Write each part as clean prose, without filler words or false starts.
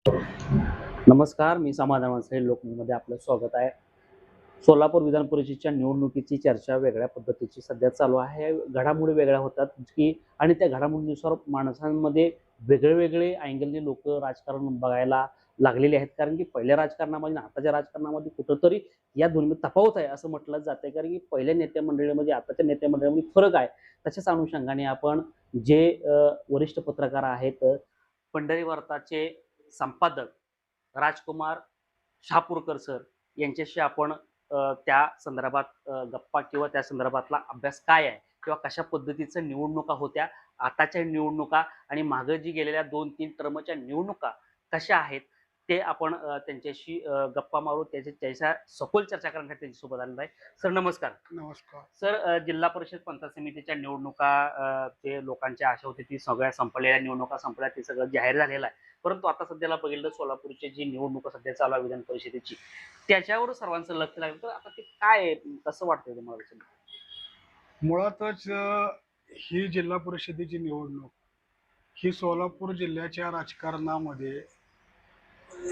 नमस्कार, मी समाधान माणसे लोकमतमध्ये आपलं स्वागत आहे. सोलापूर विधान परिषदेच्या निवडणुकीची चर्चा वेगळ्या पद्धतीची सध्या चालू आहे. घडामोडी वेगळ्या होतात की आणि त्या घडामोडीनुसार माणसांमध्ये वेगळे-वेगळे अँगलने लोकं राजकारण बघायला लागलेले आहेत. कारण की पहिल्या राजकारणामध्ये आणि आताच्या राजकारणामध्ये कुठेतरी या दोन्हीमध्ये तफावत आहे असं म्हटलं जातंय. कारण की पहिल्या नेते मंडळीमध्ये आताच्या नेते मंडळीमध्ये फरक आहे. त्याच्याच अनुषंगाने आपण जे वरिष्ठ पत्रकार आहेत, पंढरी वार्ताचे संपादक राजकुमार शहापूरकर सर यांच्याशी आपण त्या संदर्भात गप्पा किंवा त्या संदर्भातला अभ्यास काय आहे किंवा कशा पद्धतीचं निवडणुका होत्या, आताच्या निवडणुका आणि मागं जी गेलेल्या 2-3 टर्मच्या निवडणुका कशा आहेत, ते आपण त्यांच्याशी गप्पा मारू. त्याच्या सखोल चर्चा करण्यासाठी त्यांच्यासोबत आलेलो आहे. सर नमस्कार. नमस्कार. सर जिल्हा परिषद पंचायत समितीच्या निवडणुका जे लोकांची आशा होती ती सगळ्या संपलेल्या निवडणुका संपल्या ते सगळं जाहीर झालेलं आहे. परंतु आता सध्याला बघितलं सोलापूरची जी निवडणूक सध्या चालू आहे विधान परिषदेची, त्याच्यावर सर्वांचं लक्ष लागलं. तर आता ते काय आहे? कसं वाटतंय तुम्हाला त्याच्याबद्दल? मुळातच ही जिल्हा परिषदेची निवडणूक ही सोलापूर जिल्ह्याच्या राजकारणामध्ये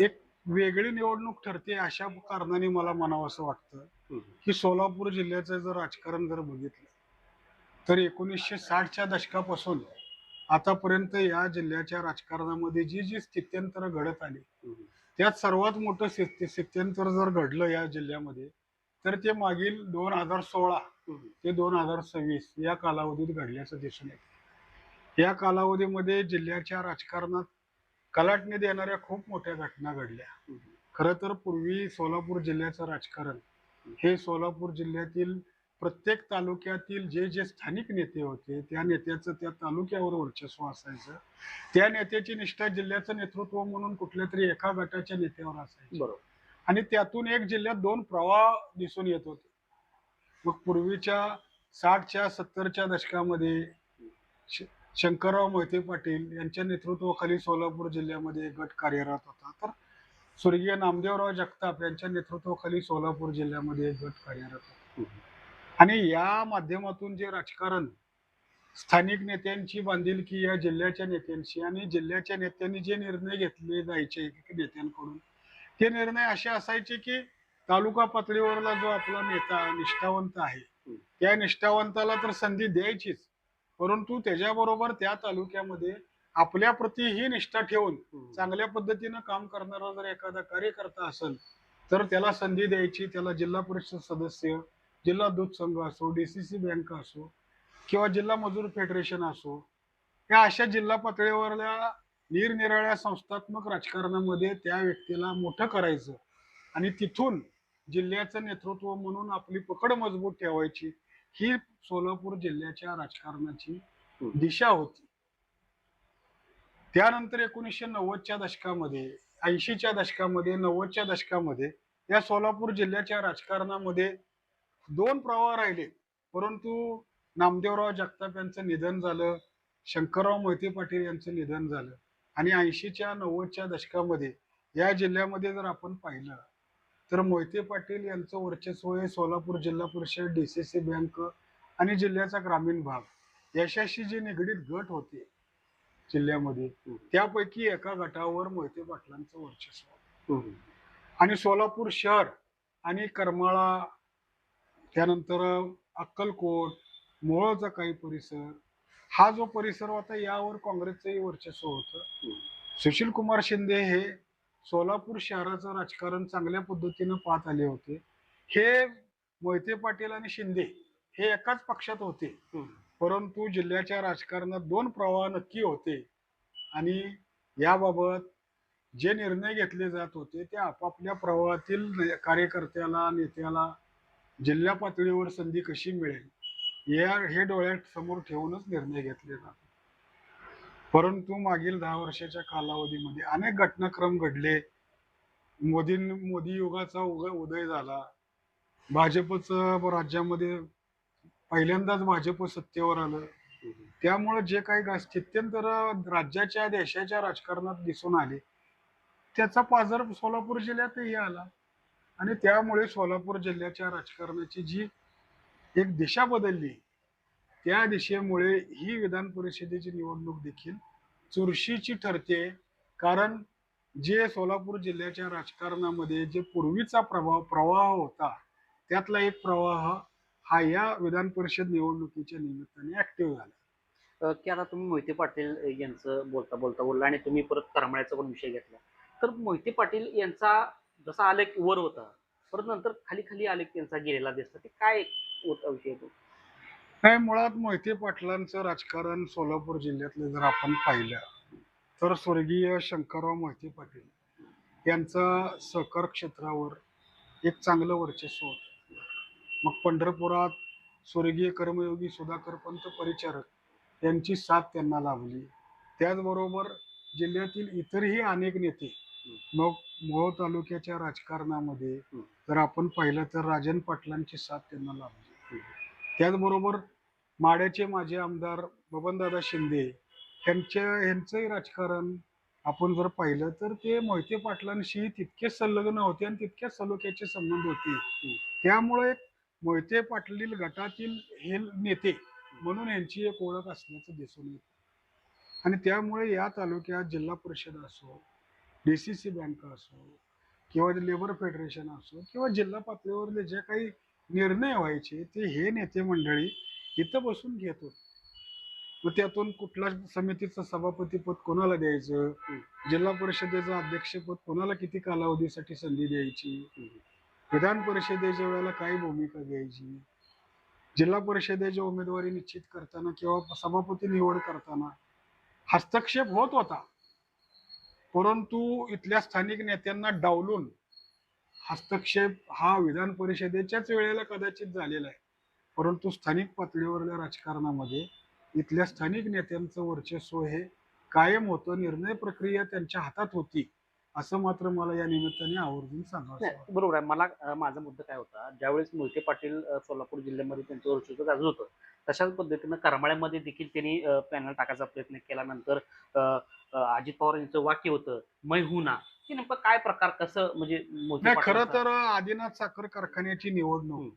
एक वेगळी निवडणूक ठरते अशा कारणाने मला म्हणावंसं वाटतं, हं, की सोलापूर जिल्ह्याचं जर राजकारण जर बघितलं तर 1960च्या दशकापासून आतापर्यंत या जिल्ह्याच्या राजकारणामध्ये जी जी स्थित्यंतर घडत आली, हं, त्यात सर्वात मोठं स्थित्यंतर जर घडलं या जिल्ह्यामध्ये तर ते मागील 2016 हं, ते 2026 या कालावधीत घडल्याचं दिसून येतं. या कालावधीमध्ये जिल्ह्याच्या राजकारणात कलाटणी देणाऱ्या खूप मोठ्या घटना घडल्या. हं, खरं तर पूर्वी सोलापूर जिल्ह्याचं राजकारण हे सोलापूर जिल्ह्यातील प्रत्येक तालुक्यातील जे जे स्थानिक नेते होते त्या नेत्याचं त्या तालुक्यावर वर्चस्व असायचं. त्या नेत्याची निष्ठा जिल्ह्याचं नेतृत्व म्हणून कुठल्या तरी एका गटाच्या नेत्यावर असायची बरोबर. आणि त्यातून एक जिल्ह्यात दोन प्रवाह दिसून येत होते. मग पूर्वीच्या 60च्या 70च्या दशकामध्ये श शंकरराव मोहिते पाटील यांच्या नेतृत्वाखाली सोलापूर जिल्ह्यामध्ये एक गट कार्यरत होता. तर स्वर्गीय नामदेवराव जगताप यांच्या नेतृत्वाखाली सोलापूर जिल्ह्यामध्ये एक गट कार्यरत होता. हं, आणि या माध्यमातून जे राजकारण स्थानिक नेत्यांची बांधिलकी या जिल्ह्याच्या नेत्यांशी आणि जिल्ह्याच्या नेत्यांनी जे निर्णय घेतले जायचे नेत्यांकडून ते निर्णय असे असायचे की तालुका पातळीवरला जो आपला नेता निष्ठावंत आहे हं, त्या निष्ठावंताला तर संधी द्यायचीच, परंतु त्याच्याबरोबर त्या तालुक्यामध्ये आपल्या प्रती ही निष्ठा ठेवून हं, चांगल्या पद्धतीनं काम करणारा जर एखादा कार्यकर्ता असेल तर त्याला संधी द्यायची. त्याला जिल्हा परिषद सदस्य, जिल्हा दूध संघ असो, डीसीसी बँक असो किंवा जिल्हा मजूर फेडरेशन असो, या अशा जिल्हा पातळीवरल्या निरनिराळ्या संस्थात्मक राजकारणामध्ये त्या व्यक्तीला मोठं करायचं आणि तिथून जिल्ह्याचं नेतृत्व म्हणून आपली पकड मजबूत ठेवायची, ही सोलापूर जिल्ह्याच्या राजकारणाची हं, दिशा होती. त्यानंतर 1990च्या दशकामध्ये, 80च्या दशकामध्ये, 90च्या दशकामध्ये या सोलापूर जिल्ह्याच्या राजकारणामध्ये दोन प्रवाह राहिले. परंतु नामदेवराव जगताप यांचं निधन झालं, शंकरराव मोहिते पाटील यांचं निधन झालं आणि 80च्या 90च्या दशकामध्ये या जिल्ह्यामध्ये जर आपण पाहिलं तर मोहिते पाटील यांचं वर्चस्व हे सोलापूर जिल्हा परिषद, डीसीसी बँक आणि जिल्ह्याचा ग्रामीण भाग याच्याशी जे निगडीत गट होते जिल्ह्यामध्ये, हं, त्यापैकी एका गटावर मोहिते पाटलांचं वर्चस्व हं, आणि सोलापूर शहर आणि करमाळा, त्यानंतर अक्कलकोट, मोहोळचा काही परिसर, हा जो परिसर होता यावर काँग्रेसचंही वर्चस्व होतं. हं, सुशील कुमार शिंदे हे सोलापूर शहराचं राजकारण चांगल्या पद्धतीनं पाहत आले होते. हे मोहिते पाटील आणि शिंदे हे एकाच पक्षात होते, हं, परंतु जिल्ह्याच्या राजकारणात दोन प्रवाह नक्की होते आणि याबाबत जे निर्णय घेतले जात होते ते आपापल्या प्रवाहातील कार्यकर्त्याला, नेत्याला जिल्हा पातळीवर संधी कशी मिळेल हे डोळ्यात समोर ठेवूनच निर्णय घेतले जातात. परंतु मागील 10 वर्षाच्या कालावधीमध्ये अनेक घटनाक्रम घडले. मोदी युगाचा उदय झाला. भाजपचं राज्यामध्ये पहिल्यांदाच भाजप सत्तेवर आलं. हं, त्यामुळे जे काही स्थित्यंतर राज्याच्या, देशाच्या राजकारणात दिसून आले, त्याचा पाझर सोलापूर जिल्ह्यातही आला आणि त्यामुळे सोलापूर जिल्ह्याच्या राजकारणाची जी एक दिशा बदलली, त्या दिशेमुळे ही विधान परिषदेची निवडणूक देखील चुरशीची ठरते. कारण जे सोलापूर जिल्ह्याच्या राजकारणामध्ये जे पूर्वीचा प्रवाह होता, त्यातला एक प्रवाह हा या विधान परिषद निवडणुकीच्या निमित्ताने ऍक्टिव्ह झाला. की आता तुम्ही मोहिते पाटील यांचं बोलता बोलता बोलला आणि तुम्ही परत करमाळ्याचा पण विषय घेतला. तर मोहिते पाटील यांचा जसा आलेख वर होता, परत नंतर खाली खाली आलेख त्यांचा गेलेला दिसला. ते काय होता विषय तो? काय मुळात मोहिते पाटलांचं राजकारण सोलापूर जिल्ह्यातलं जर आपण पाहिलं तर स्वर्गीय शंकरराव मोहिते पाटील यांचं सहकार क्षेत्रावर एक चांगलं वर्चस्व होतं. मग पंढरपुरात स्वर्गीय कर्मयोगी सुधाकर पंत परिचारक यांची साथ त्यांना लाभली. त्याचबरोबर जिल्ह्यातील इतरही अनेक नेते मग मोहोळ तालुक्याच्या राजकारणामध्ये जर आपण पाहिलं तर राजन पाटलांची साथ त्यांना लाभली. त्याचबरोबर माढ्याचे माजी आमदार बबनदादा शिंदे यांचंही राजकारण आपण जर पाहिलं तर ते मोहिते पाटलांशी तितकेच संलग्न होते आणि तितक्याच सलोख्याचे संबंध होते. त्यामुळे मोहिते पाटील गटातील हे नेते म्हणून यांची एक ओळख असल्याचं दिसून येतं. आणि त्यामुळे या तालुक्यात जिल्हा परिषद असो, DCC बँक असो किंवा लेबर फेडरेशन असो किंवा जिल्हा पातळीवर जे काही निर्णय व्हायचे ते हे नेते मंडळी इथं बसून घेत होते. मग त्यातून कुठल्या समितीचं सभापतीपद कोणाला द्यायचं, जिल्हा परिषदेचं अध्यक्षपद कोणाला किती कालावधीसाठी संधी द्यायची, विधान परिषदेच्या वेळेला काय भूमिका घ्यायची, जिल्हा परिषदेची उमेदवारी निश्चित करताना किंवा सभापती निवड करताना हस्तक्षेप होत होता. परंतु इथल्या स्थानिक नेत्यांना डावलून हस्तक्षेप हा विधान परिषदेच्याच वेळेला कदाचित झालेला आहे. परंतु स्थानिक पातळीवरल्या राजकारणामध्ये इथल्या स्थानिक नेत्यांचं वर्चस्व हे कायम होतं. निर्णय प्रक्रिया त्यांच्या हातात होती, असं मात्र मला या निमित्ताने आवर्जून सांगावं. नाही, बरोबर आहे. मला माझा मुद्दा काय होता, ज्यावेळेस मोहिते पाटील सोलापूर जिल्ह्यामध्ये त्यांचं वर्चस्व गाजत होतं, तशाच पद्धतीनं करमाळ्यामध्ये देखील त्यांनी पॅनल टाकायचा प्रयत्न केला. नंतर अजित पवार यांचं वाक्य होतं, "मैं हूं ना." की नेमकं काय प्रकार, कसं म्हणजे मोहिते नाही, खरं पाटलांचा? तर आदिनाथ साखर कारखान्याची निवडणूक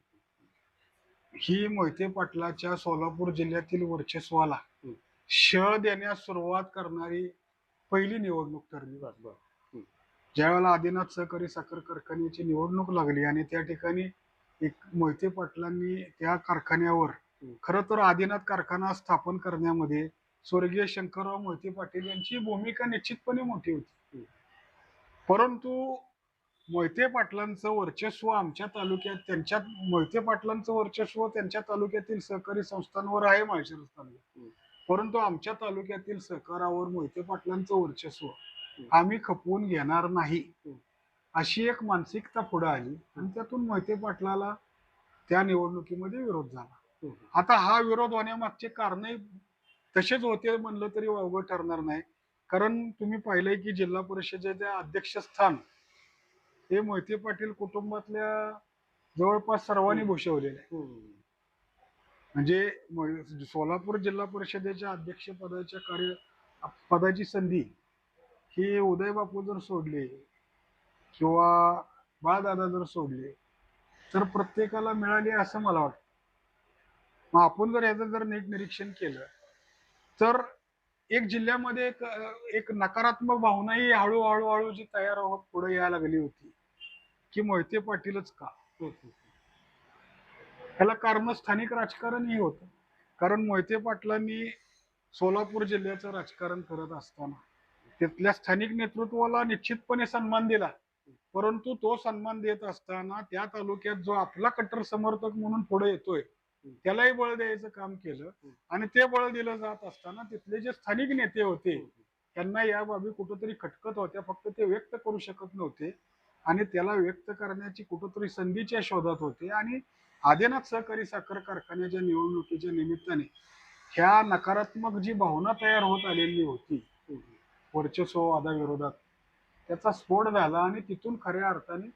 ही मोहिते पाटलाच्या सोलापूर जिल्ह्यातील वर्चस्वाला श देण्यास सुरुवात करणारी पहिली निवडणूक ठरली. बरं, बरं. ज्यावेळेला आदिनाथ सहकारी साखर कारखान्याची निवडणूक लागली आणि त्या ठिकाणी एक मोहिते पाटलांनी त्या कारखान्यावर खरं तर आदिनाथ कारखाना स्थापन करण्यामध्ये स्वर्गीय शंकरराव मोहिते पाटील यांची भूमिका निश्चितपणे मोठी होती. परंतु मोहिते पाटलांचं वर्चस्व आमच्या तालुक्यात मोहिते पाटलांचं वर्चस्व त्यांच्या तालुक्यातील सहकारी संस्थांवर आहे माळशिरस तालुक्यात. परंतु आमच्या तालुक्यातील सहकारावर मोहिते पाटलांचं वर्चस्व आम्ही खपवून घेणार नाही, अशी एक मानसिकता पुढे आली आणि त्यातून मोहिते पाटलाला त्या निवडणुकीमध्ये विरोध झाला. आता हा विरोध होण्यामागचे कारण तसेच होते म्हणलं तरी वावगं ठरणार नाही. कारण तुम्ही पाहिलंय की जिल्हा परिषदेच्या अध्यक्षस्थान हे मोहिते पाटील कुटुंबातल्या जवळपास सर्वांनी भूषवलेलं आहे. म्हणजे सोलापूर जिल्हा परिषदेच्या अध्यक्षपदाच्या पदाची संधी ही उदय बापू जर सोडले किंवा बाळदादा जर सोडले तर प्रत्येकाला मिळाली असं मला वाटतं. मग आपण जर याचं जर नीट निरीक्षण केलं तर एक जिल्ह्यामध्ये एक नकारात्मक भावनाही हळूहळू जी तयार होत पुढे यायला लागली होती की मोहिते पाटीलच का. याला कारण स्थानिक राजकारणही होतं. कारण मोहिते पाटलांनी सोलापूर जिल्ह्याचं राजकारण करत असताना तिथल्या स्थानिक नेतृत्वाला निश्चितपणे सन्मान दिला. परंतु तो सन्मान देत असताना त्या तालुक्यात जो आपला कट्टर समर्थक म्हणून पुढे येतोय त्यालाही बळ द्यायचं काम केलं. आणि ते बळ दिलं जात असताना तिथले जे स्थानिक नेते होते त्यांना या बाबी कुठंतरी खटकत होत्या, फक्त ते व्यक्त करू शकत नव्हते आणि त्याला व्यक्त करण्याची कुठंतरी संधीच्या शोधात होते. आणि आदिनाथ सहकारी साखर कारखान्याच्या निवडणुकीच्या निमित्ताने ह्या नकारात्मक जी भावना तयार होत आलेली होती वर्चस्ववादाविरोधात, त्याचा स्फोट झाला आणि तिथून खऱ्या अर्थाने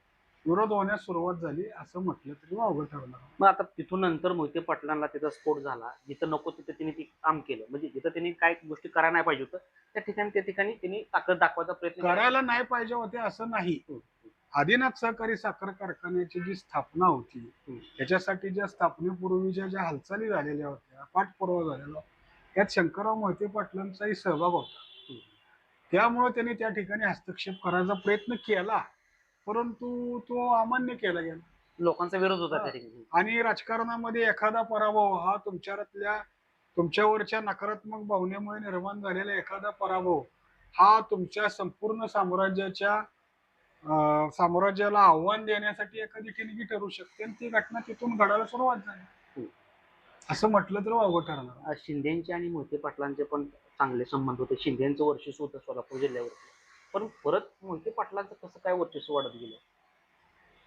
विरोध होण्यास सुरुवात झाली असं म्हटलं तरी वावगं ठरणार. मग आता तिथून नंतर मोहिते पाटलांना त्याचा स्फोट झाला. जिथं नको तिथं त्यांनी ते काम केलं. म्हणजे जिथं त्यांनी काय गोष्टी करायला नाही पाहिजे होतं, त्या ठिकाणी त्यांनी ताकद दाखवायचा प्रयत्न केला. करायला नाही पाहिजे होते असं नाही. आदिनाथ सहकारी साखर कारखान्याची जी स्थापना होती त्याच्यासाठी ज्या स्थापनेपूर्वीच्या ज्या हालचाली झालेल्या होत्या, पाठपुरावा झालेला, त्यात शंकरराव मोहिते पाटलांचाही सहभाग होता. त्यामुळे त्यांनी त्या ठिकाणी हस्तक्षेप करायचा प्रयत्न केला, परंतु तो अमान्य केला गेला. लोकांचा विरोध होता हा. त्या ठिकाणी. आणि राजकारणामध्ये एखादा पराभव हा तुमच्यावरच्या नकारात्मक भावनेमुळे निर्माण झालेला एखादा पराभव हा तुमच्या संपूर्ण साम्राज्याला आव्हान देण्यासाठी एखादी ठिणगी ठरू शकते, आणि ती घटना तिथून घडायला सुरुवात झाली. असं म्हटलं तर वावगं ठरणार. शिंदेचे आणि मोहिते पाटलांचे पण चांगले संबंध होते. शिंदेचं वर्चस्व होतं सोलापूर जिल्ह्यावरती, पण परत मोहिते पाटलांचं कसं काय वर्चस्व वाढत गेलं?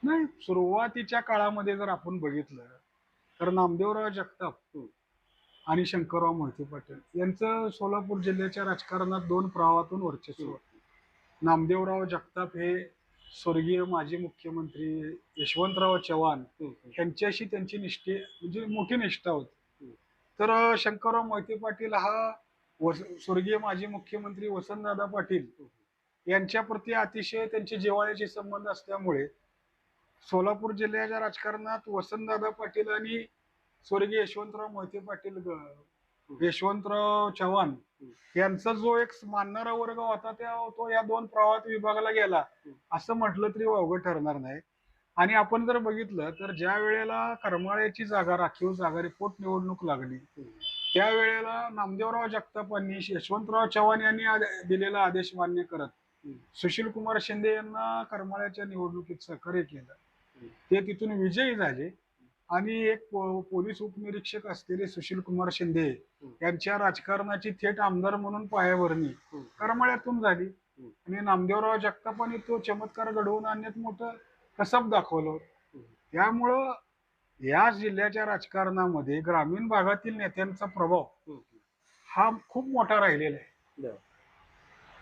नाही, सुरुवातीच्या काळामध्ये जर आपण बघितलं तर नामदेवराव जगताप आणि शंकरराव मोहिते पाटील यांचं सोलापूर जिल्ह्याच्या राजकारणात दोन प्रवाहातून वर्चस्व होतं. नामदेवराव जगताप हे स्वर्गीय माजी मुख्यमंत्री यशवंतराव चव्हाण यांच्याशी त्यांची म्हणजे मोठी निष्ठा होती. तर शंकरराव मोहिते पाटील हा स्वर्गीय माजी मुख्यमंत्री वसंतदादा पाटील यांच्या प्रती अतिशय त्यांचे जिव्हाळ्याचे संबंध असल्यामुळे सोलापूर जिल्ह्याच्या राजकारणात वसंतदादा पाटील आणि स्वर्गीय यशवंतराव चव्हाण यांचा जो एक मानणारा वर्ग होता तो या दोन प्रवाहात विभागाला गेला असं म्हटलं तरी वावगं ठरणार नाही. आणि आपण जर बघितलं तर ज्या वेळेला करमाळ्याची जागा, राखीव जागा, पोटनिवडणूक लागली त्यावेळेला नामदेवराव जगतापांनी यशवंतराव चव्हाण यांनी दिलेला आदेश मान्य करत सुशीलकुमार शिंदे यांना करमाळ्याच्या निवडणुकीत सहकार्य केलं. ते तिथून विजयी झाले आणि एक पोलीस उपनिरीक्षक असलेले सुशीलकुमार शिंदे यांच्या राजकारणाची थेट आमदार म्हणून पायाभरणी करमाळ्यातून झाली. आणि नामदेवराव जगतापांनी तो चमत्कार घडवून आणण्यात मोठं कसब दाखवलं. त्यामुळं या जिल्ह्याच्या राजकारणामध्ये ग्रामीण भागातील नेत्यांचा प्रभाव हा खूप मोठा राहिलेला आहे.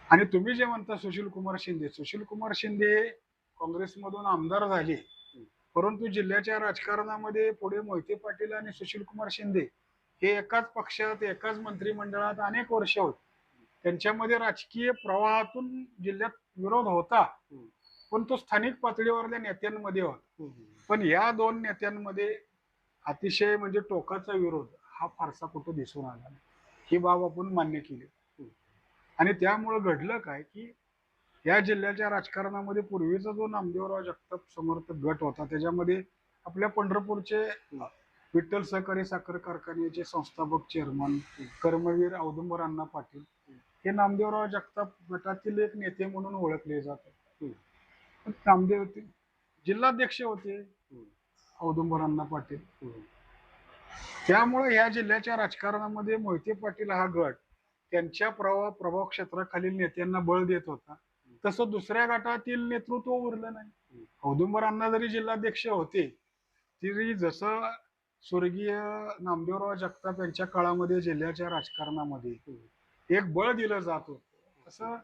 आणि तुम्ही जे म्हणता सुशीलकुमार शिंदे काँग्रेसमधून आमदार झाले, परंतु जिल्ह्याच्या राजकारणामध्ये पुढे मोहिते पाटील आणि सुशीलकुमार शिंदे हे एकाच पक्षात, एकाच मंत्रिमंडळात अनेक वर्ष होते. त्यांच्यामध्ये राजकीय प्रवाहातून जिल्ह्यात विरोध होता, पण तो स्थानिक पातळीवरल्या नेत्यांमध्ये होता. पण या दोन नेत्यांमध्ये अतिशय म्हणजे टोकाचा विरोध हा फारसा कुठं दिसून आला नाही, ही बाब आपण मान्य केली. आणि त्यामुळे घडलं काय की या जिल्ह्याच्या राजकारणामध्ये पूर्वीचा जो नामदेवराव जगताप समर्थक गट होता त्याच्यामध्ये आपल्या पंढरपूरचे विठ्ठल सहकारी साखर कारखान्याचे संस्थापक चेअरमन कर्मवीर औदुंबर अण्णा पाटील हे नामदेवराव जगताप गटातील एक नेते म्हणून ओळखले जातात. नामदेव जिल्हाध्यक्ष होते औदुंबर अण्णा पाटील. त्यामुळे या जिल्ह्याच्या राजकारणामध्ये मोहिते पाटील हा गट त्यांच्या प्रभाव क्षेत्राखालील नेत्यांना बळ देत होता. तसं दुसऱ्या गटातील नेतृत्व उरलं नाही. औदुंबर अण्णा जरी जिल्हाध्यक्ष होते तरी जसं स्वर्गीय नामदेवराव जगताप यांच्या काळामध्ये जिल्ह्याच्या राजकारणामध्ये एक बळ दिलं जात होतं, तसं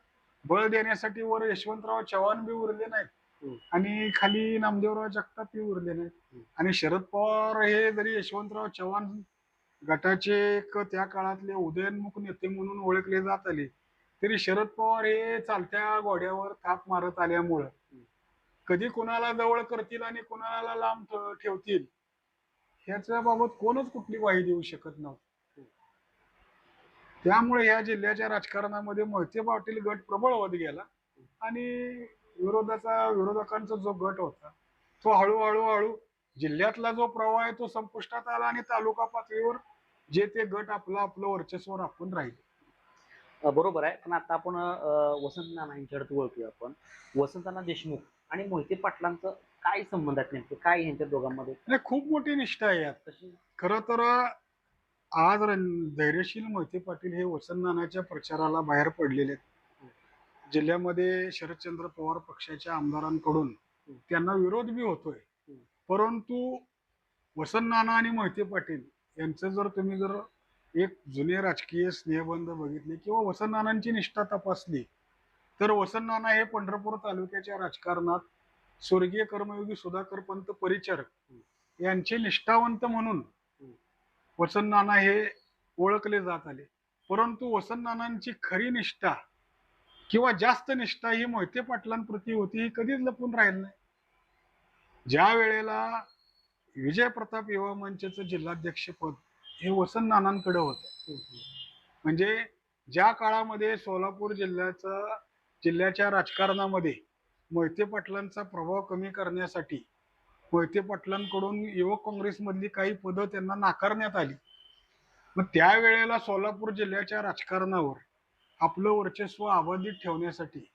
बळ देण्यासाठी वर यशवंतराव चव्हाण बी उरले नाहीत आणि खाली नामदेवराव जगताप बी उरले नाहीत. आणि शरद पवार हे जरी यशवंतराव चव्हाण गटाचे एक त्या काळातले उदयोन्मुख नेते म्हणून ओळखले जात आले, तरी शरद पवार हे चालत्या घोड्यावर थाप मारत आल्यामुळं कधी कुणाला जवळ करतील आणि कुणाला लांब ठेवतील ह्याच्या बाबत कोणच कुठली ग्वाही देऊ शकत नव्हतं. त्यामुळे या जिल्ह्याच्या राजकारणामध्ये मोहिते पाटील गट प्रबळ होत गेला आणि विरोधकांचा जो गट होता तो हळूहळू जिल्ह्यातला जो प्रवाह आहे तो संपुष्टात आला आणि तालुका पातळीवर जे ते गट आपलं वर्चस्व राखून राहिले. बरोबर आहे. पण आता आपण वसंत नाना यांच्याकडे वळतोय आपण. वसंतनाना देशमुख आणि मोहिते पाटलांचं काय संबंध आहेत नेमके, काय यांच्या दोघांमध्ये? खूप मोठी निष्ठा आहे यात. खरं तर आज धैर्यशील मोहिते पाटील हे वसंत नानाच्या प्रचाराला बाहेर पडलेले आहेत. जिल्ह्यामध्ये शरदचंद्र पवार पक्षाच्या आमदारांकडून त्यांना विरोध बी होतोय, परंतु वसंत नाना आणि मोहिते पाटील यांचं जर तुम्ही एक जुने राजकीय स्नेहबंध बघितले किंवा वसंत नानांची निष्ठा तपासली तर वसंत नाना हे पंढरपूर तालुक्याच्या राजकारणात स्वर्गीय कर्मयोगी सुधाकर पंत परिचारक यांचे निष्ठावंत म्हणून वसंत नाना हे ओळखले जात आले. परंतु वसंत नानांची खरी निष्ठा किंवा जास्त निष्ठा ही मोहिते पाटलांप्रती होती, ही कधीच लपून राहील नाही. ज्या वेळेला विजय प्रताप युवा मंचचं जिल्हाध्यक्ष पद हे वसंत नानांकडे होतं, म्हणजे ज्या काळामध्ये सोलापूर जिल्ह्याच्या राजकारणामध्ये मोहिते पाटलांचा प्रभाव कमी करण्यासाठी मोहिते पाटलांकडून युवक काँग्रेसमधली काही पदं त्यांना नाकारण्यात आली. मग त्यावेळेला सोलापूर जिल्ह्याच्या राजकारणावर आपलं वर्चस्व अबाधित ठेवण्यासाठी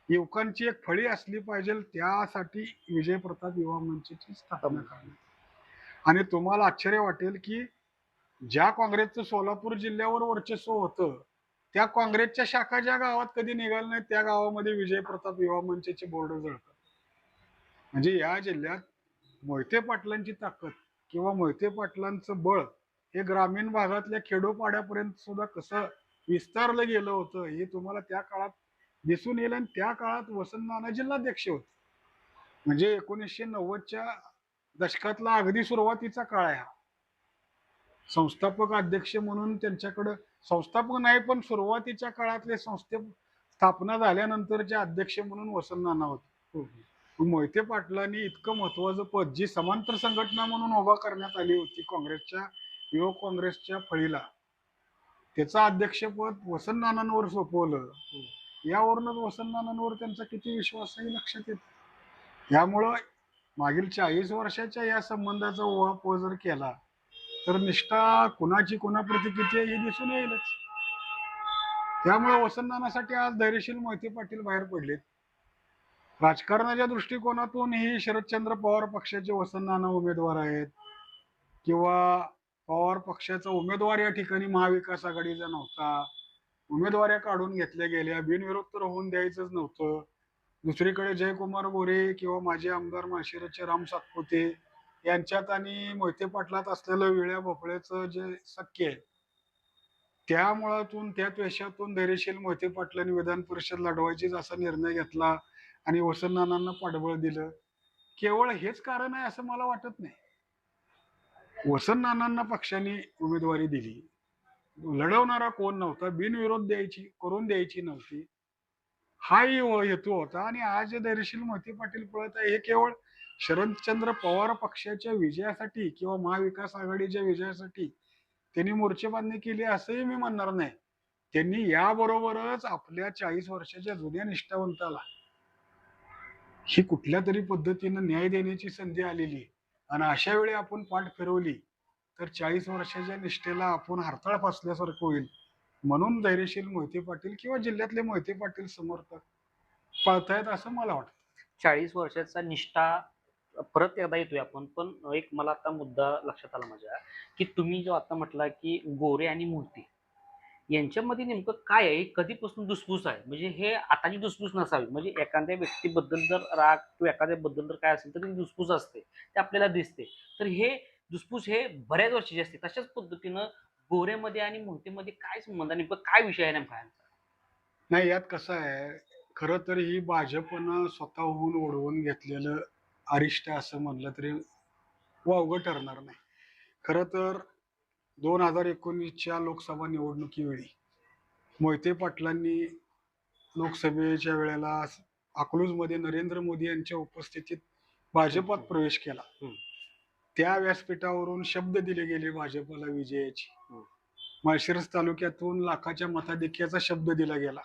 युवकांची एक फळी असली पाहिजे, त्यासाठी विजय प्रताप युवा मंचची स्थापना करण्यात. आणि तुम्हाला आश्चर्य वाटेल की ज्या काँग्रेसचं सोलापूर जिल्ह्यावर वर्चस्व होतं, त्या काँग्रेसच्या शाखा ज्या गावात कधी निघाल्या नाहीत त्या गावामध्ये विजय प्रताप युवा मंचचे बोर्ड जळतात. म्हणजे या जिल्ह्यात मोहिते पाटलांची ताकद किंवा मोहिते पाटलांचं बळ हे ग्रामीण भागातल्या खेडोपाड्यापर्यंत सुद्धा कसं विस्तारलं गेलं होतं हे तुम्हाला त्या काळात दिसून येईल. आणि त्या काळात वसंत नाना जिल्हाध्यक्ष होते. म्हणजे 1990च्या दशकातला अगदी सुरुवातीचा काळ आहे हा. संस्थापक अध्यक्ष म्हणून त्यांच्याकडं, संस्थापक नाही पण सुरुवातीच्या काळातले संस्थे स्थापना झाल्यानंतरचे अध्यक्ष म्हणून वसंत नाना होते. मोहिते पाटलांनी इतकं महत्वाचं पद, जी समांतर संघटना म्हणून उभा करण्यात आली होती काँग्रेसच्या युवक काँग्रेसच्या फळीला, त्याचं अध्यक्षपद वसंत नानांवर सोपवलं. यावरूनच वसंत नानांवर त्यांचा किती विश्वास आहे लक्षात येतं. यामुळं मागील 40 वर्षाच्या या संबंधाचा उहापोह जर केला तर निष्ठा कुणाची कुणाप्रती किती आहे हे दिसून येईलच. त्यामुळे वसंत नानासाठी आज धैर्यशील मोहिते पाटील बाहेर पडलेत. राजकारणाच्या दृष्टिकोनातून ही शरदचंद्र पवार पक्षाचे वसंत नाना उमेदवार आहेत, किंवा पवार पक्षाचा उमेदवार या ठिकाणी महाविकास आघाडीचा नव्हता, उमेदवाऱ्या काढून घेतल्या गेल्या, बिनविरोध तर होऊन द्यायचंच नव्हतं. दुसरीकडे जयकुमार गोरे किंवा माजी आमदार माळशिरसचे राम सातपुते यांच्यात आणि मोहिते पाटलात असलेलं विळ्या भोपळ्याचं जे सख्य आहे, त्या मुळातून त्या द्वेषातून धैर्यशील मोहिते पाटलांनी विधान परिषद लढवायचीच असा निर्णय घेतला आणि वसंत नानांना पाठबळ दिलं. केवळ हेच कारण आहे असं मला वाटत नाही. वसंत नानांना पक्षाने उमेदवारी दिली, लढवणारा कोण नव्हता, बिनविरोध करून द्यायची नव्हती, हाही हेतू होता. आणि आज जे धैर्यशील मोहिते पाटील पळत आहे हे केवळ शरदचंद्र पवार पक्षाच्या विजयासाठी किंवा महाविकास आघाडीच्या विजयासाठी त्यांनी मोर्चेबांधणी केली असंही मी म्हणणार नाही. त्यांनी याबरोबरच आपल्या 40 वर्षाच्या जुन्या निष्ठावंताला ही कुठल्या तरी पद्धतीनं न्याय देण्याची संधी आलेली, आणि अशा वेळी आपण पाठ फिरवली तर 40 वर्षाच्या निष्ठेला आपण हरताळ फासल्यासारखं होईल. म्हणून धैर्यशील मोहिते पाटील किंवा जिल्ह्यातले मोहिते पाटील समर्थक पळतायत असं मला वाटतं. 40 वर्षाचा निष्ठा परत एकदा येतोय आपण, पण एक मला आता मुद्दा लक्षात आला माझ्या, की तुम्ही जो आता म्हटला की गोरे आणि मोहिते यांच्यामध्ये नेमकं काय आहे, कधीपासून धुसफूस आहे, म्हणजे हे आताची धुसफूस नसावी, म्हणजे एखाद्या व्यक्तीबद्दल जर राग किंवा एखाद्याबद्दल जर काय असेल तर ती धुसफूस असते, ते आपल्याला दिसते. तर हे धुसफूस हे बऱ्याच वर्षाची असते. तशाच पद्धतीनं गोऱ्यामध्ये आणि मोहितेमध्ये काय संबंध आहे, नेमकं काय विषय आहे नेमका यांचा? नाही, यात कसं आहे, खरं तर ही भाजपनं स्वतःहून ओढवून घेतलेलं अरिष्ट असं म्हणलं तरी वावगं ठरणार नाही. खरं तर 2019च्या लोकसभा निवडणुकीवेळी मोहिते पाटलांनी लोकसभेच्या वेळेला अकलूजमध्ये नरेंद्र मोदी यांच्या उपस्थितीत भाजपात प्रवेश केला. त्या व्यासपीठावरून शब्द दिले गेले भाजपला विजयाची. माळशिरस तालुक्यातून लाखाच्या मताधिक्याचा शब्द दिला गेला.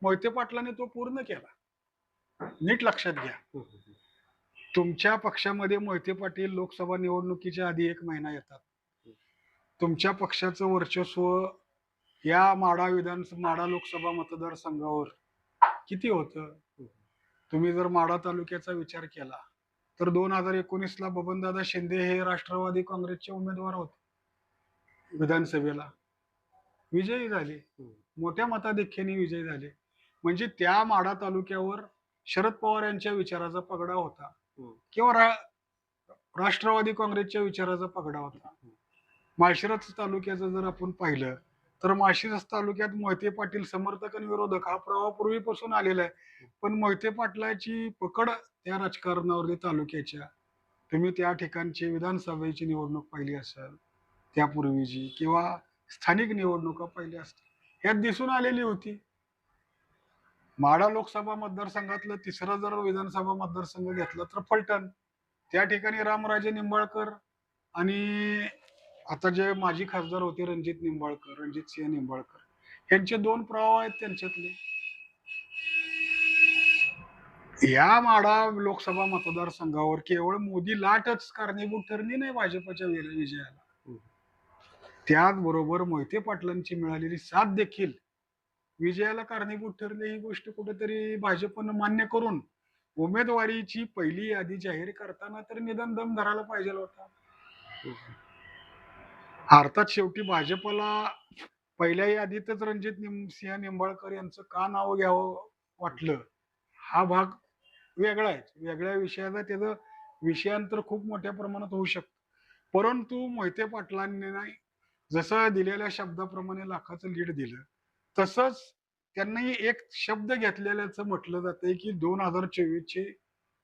मोहिते पाटलांनी तो पूर्ण केला. नीट लक्षात घ्या, तुमच्या पक्षामध्ये मोहिते पाटील लोकसभा निवडणुकीच्या आधी 1 महिना येतात. तुमच्या पक्षाचं वर्चस्व या माढा लोकसभा मतदारसंघावर किती होतं? तुम्ही जर माढा तालुक्याचा विचार केला तर 2019ला बबनदादा शिंदे हे राष्ट्रवादी काँग्रेसचे उमेदवार होते. विधानसभेला विजयी झाले, मोठ्या मताधिक्याने विजयी झाले. म्हणजे त्या माढा तालुक्यावर शरद पवार यांच्या विचाराचा पगडा होता, किंवा राष्ट्रवादी काँग्रेसच्या विचाराचा पगडा होता. माळशिरस तालुक्याचं जर आपण पाहिलं तर माळशिरस तालुक्यात मोहिते पाटील समर्थक आणि विरोधक हा प्रवाह पूर्वीपासून आलेला आहे. पण मोहिते पाटलाची पकड त्या राजकारणावरती तालुक्याच्या, तुम्ही त्या ठिकाणची विधानसभेची निवडणूक पाहिली असेल त्यापूर्वीची, किंवा स्थानिक निवडणुका पाहिल्या असतील, यात दिसून आलेली होती. माढा लोकसभा मतदारसंघातलं तिसरं जर विधानसभा मतदारसंघ घेतला तर फलटण, त्या ठिकाणी रामराजे निंबाळकर आणि आता जे माजी खासदार होते रणजित सिंह निंबाळकर, यांचे 2 प्रवाह आहेत त्यांच्यातले. या माढा लोकसभा मतदारसंघावर केवळ मोदी लाटच कारणीभूत ठरली नाही भाजपच्या विजयाला. हम्म. त्याचबरोबर मोहिते पाटलांची मिळालेली साथ देखील विजयाला कारणीभूत ठरली. ही गोष्ट कुठेतरी भाजपनं मान्य करून उमेदवारीची पहिली यादी जाहीर करताना तर निदान दम धरायला पाहिजे होता. अर्थात शेवटी भाजपला पहिल्या यादीतच सिंह निंबाळकर यांचं का नाव घ्यावं वाटलं, हा भाग वेगळा आहे. वेगळ्या विषयाचा त्याचं विषयांतर खूप मोठ्या प्रमाणात होऊ शकतं. परंतु मोहिते पाटलांनी नाही जसं दिलेल्या शब्दाप्रमाणे लाखाचं लीड दिलं, तसंच त्यांनी एक शब्द घेतलेल्याचं म्हटलं जातंय की 2024 ची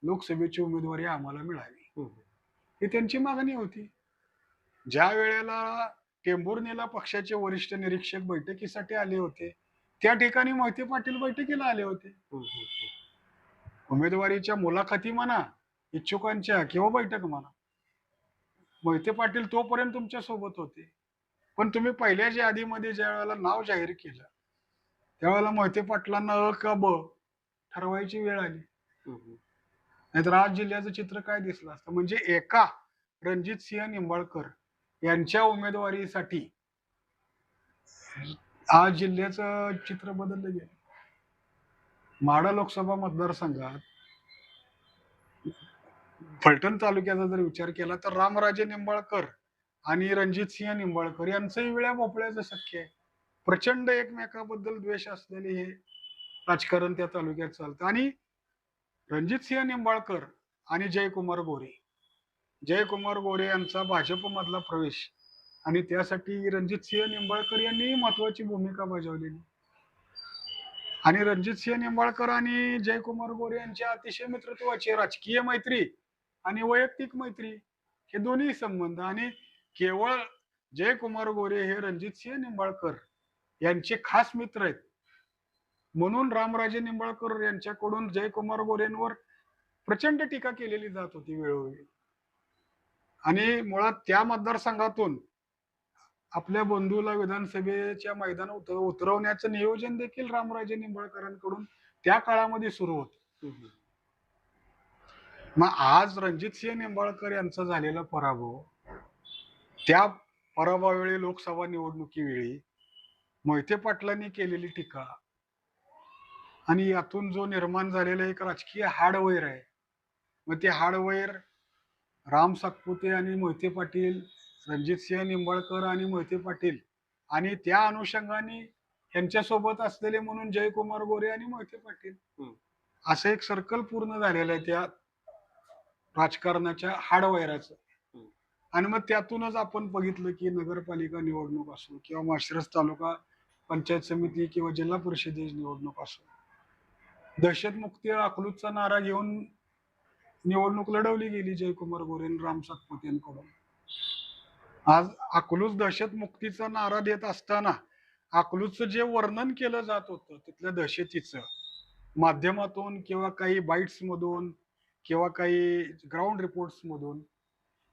लोकसभेची उमेदवारी आम्हाला मिळावी. ही त्यांची मागणी होती. ज्या वेळेला टेंभुर्णीला पक्षाचे वरिष्ठ निरीक्षक बैठकीसाठी आले होते, त्या ठिकाणी मोहिते पाटील बैठकीला आले होते. उमेदवारीच्या मुलाखती म्हणा, इच्छुकांच्या किंवा बैठक म्हणा, मोहिते पाटील तोपर्यंत तुमच्या सोबत होते. पण तुम्ही पहिल्याच यादीमध्ये ज्या वेळेला नाव जाहीर केलं, त्यावेळेला मोहिते पाटलांना अ का ब ठरवायची वेळ आली. नाहीतर आज जिल्ह्याचं चित्र काय दिसलं असतं. म्हणजे एका रणजित सिंह निंबाळकर यांच्या उमेदवारीसाठी आज जिल्ह्याचं चित्र बदललं गेलं. माढा लोकसभा मतदारसंघात फलटण तालुक्याचा जर विचार केला तर रामराजे निंबाळकर आणि रणजित सिंह निंबाळकर यांचंही विळ्या भोपळ्याचं सख्य आहे. प्रचंड एकमेकाबद्दल द्वेष असलेले हे राजकारण त्या तालुक्यात चालतं. आणि रणजित सिंह निंबाळकर आणि जयकुमार गोरे यांचा भाजपमधला प्रवेश आणि त्यासाठी रणजित सिंह निंबाळकर यांनी महत्वाची भूमिका बजावलेली. आणि रणजित सिंह निंबाळकर आणि जयकुमार गोरे यांच्या अतिशय मित्रत्वाचे राजकीय मैत्री आणि वैयक्तिक मैत्री हे दोन्ही संबंध. आणि केवळ जयकुमार गोरे हे रणजित सिंह निंबाळकर यांचे खास मित्र आहेत म्हणून रामराजे निंबाळकर यांच्याकडून जयकुमार गोरेंवर प्रचंड टीका केलेली जात होती वेळोवेळी. आणि मुळात त्या मतदारसंघातून आपल्या बंधूला विधानसभेच्या मैदानात उतरवण्याचं नियोजन देखील रामराजे निंबाळकरांकडून त्या काळामध्ये सुरू होत. मग आज रणजित सिंह निंबाळकर यांचा झालेला पराभव, त्या पराभवावेळी लोकसभा निवडणुकीवेळी मोहिते पाटलांनी केलेली टीका आणि यातून जो निर्माण झालेला एक राजकीय हाडवैर आहे. मग ते हाडवैर राम सातपुते आणि मोहिते पाटील, रणजित सिंह निंबाळकर आणि मोहिते पाटील आणि त्या अनुषंगाने यांच्यासोबत असलेले म्हणून जयकुमार गोरे आणि मोहिते पाटील असं एक सर्कल पूर्ण झालेलं आहे त्या राजकारणाच्या हाडवैराचं. आणि मग त्यातूनच आपण बघितलं की नगरपालिका निवडणूक असो किंवा माळशिरस तालुका पंचायत समिती किंवा जिल्हा परिषदेची निवडणूक असो, दहशतमुक्ती अकलूजचा नारा घेऊन निवडणूक लढवली गेली जयकुमार गोरे आणि राम सातपुते यांकडून. आज अकलूज दहशतमुक्तीचा नारा देत असताना अकलूजचं जे वर्णन केलं जात होतं तिथल्या दहशतीचं माध्यमातून किंवा काही बाईट्स मधून किंवा काही ग्राउंड रिपोर्ट्स मधून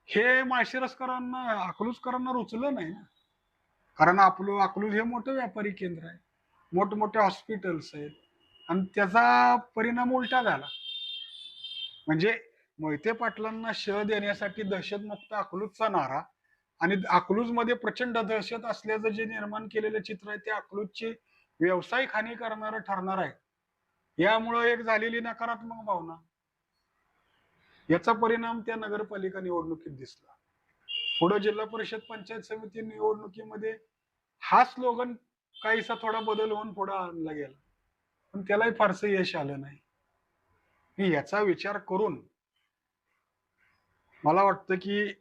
हे माळशिरसकरांना अकलूजकरांना रुचलं नाही ना. कारण अकलूज हे मोठं व्यापारी केंद्र आहे, मोठमोठे हॉस्पिटल्स आहेत आणि त्याचा परिणाम उलटा झाला. म्हणजे मोहिते पाटलांना शह देण्यासाठी दहशतमुक्त अकलूजचा नारा आणि अकलूज मध्ये प्रचंड दहशत असल्याचं जे निर्माण केलेलं चित्र आहे ते अकलूजची व्यावसायिक हानी करणारं ठरणार आहे. यामुळे एक झालेली नकारात्मक भावना, याचा परिणाम त्या नगरपालिका निवडणुकीत दिसला. पुढे जिल्हा परिषद पंचायत समिती निवडणुकीमध्ये हा स्लोगन काहीसा थोडा बदल होऊन पुढे आणला गेला, पण त्यालाही फारसं यश आलं नाही. याचा विचार करून मला वाटतं की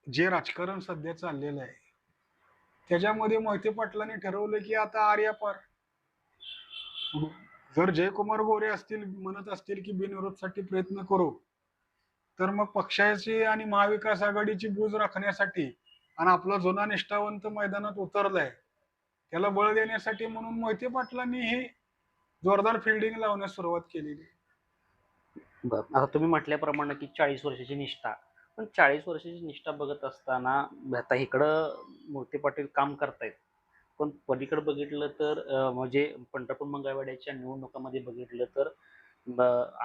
जे राजकारण सध्या चाललेलं आहे त्याच्यामध्ये मोहिते पाटलांनी ठरवलं की आता आर्यापार. जर जयकुमार गोरे असतील म्हणत असतील की बिनविरोधसाठी प्रयत्न करू, तर मग पक्षाची आणि महाविकास आघाडीची बूज राखण्यासाठी आणि आपला जुना निष्ठावंत मैदानात उतरलाय त्याला बळ देण्यासाठी म्हणून मोहिते पाटलांनी ही जोरदार फिल्डिंग लावण्यास सुरुवात केलेली. बरं, आता तुम्ही म्हटल्याप्रमाणे की 40 वर्षाची निष्ठा, पण 40 वर्षाची निष्ठा बघत असताना आता इकडं मोहिते पाटील काम करतायत, पण पलीकडे बघितलं तर म्हणजे पंढरपूर मंगळवेढ्याच्या निवडणुकामध्ये बघितलं तर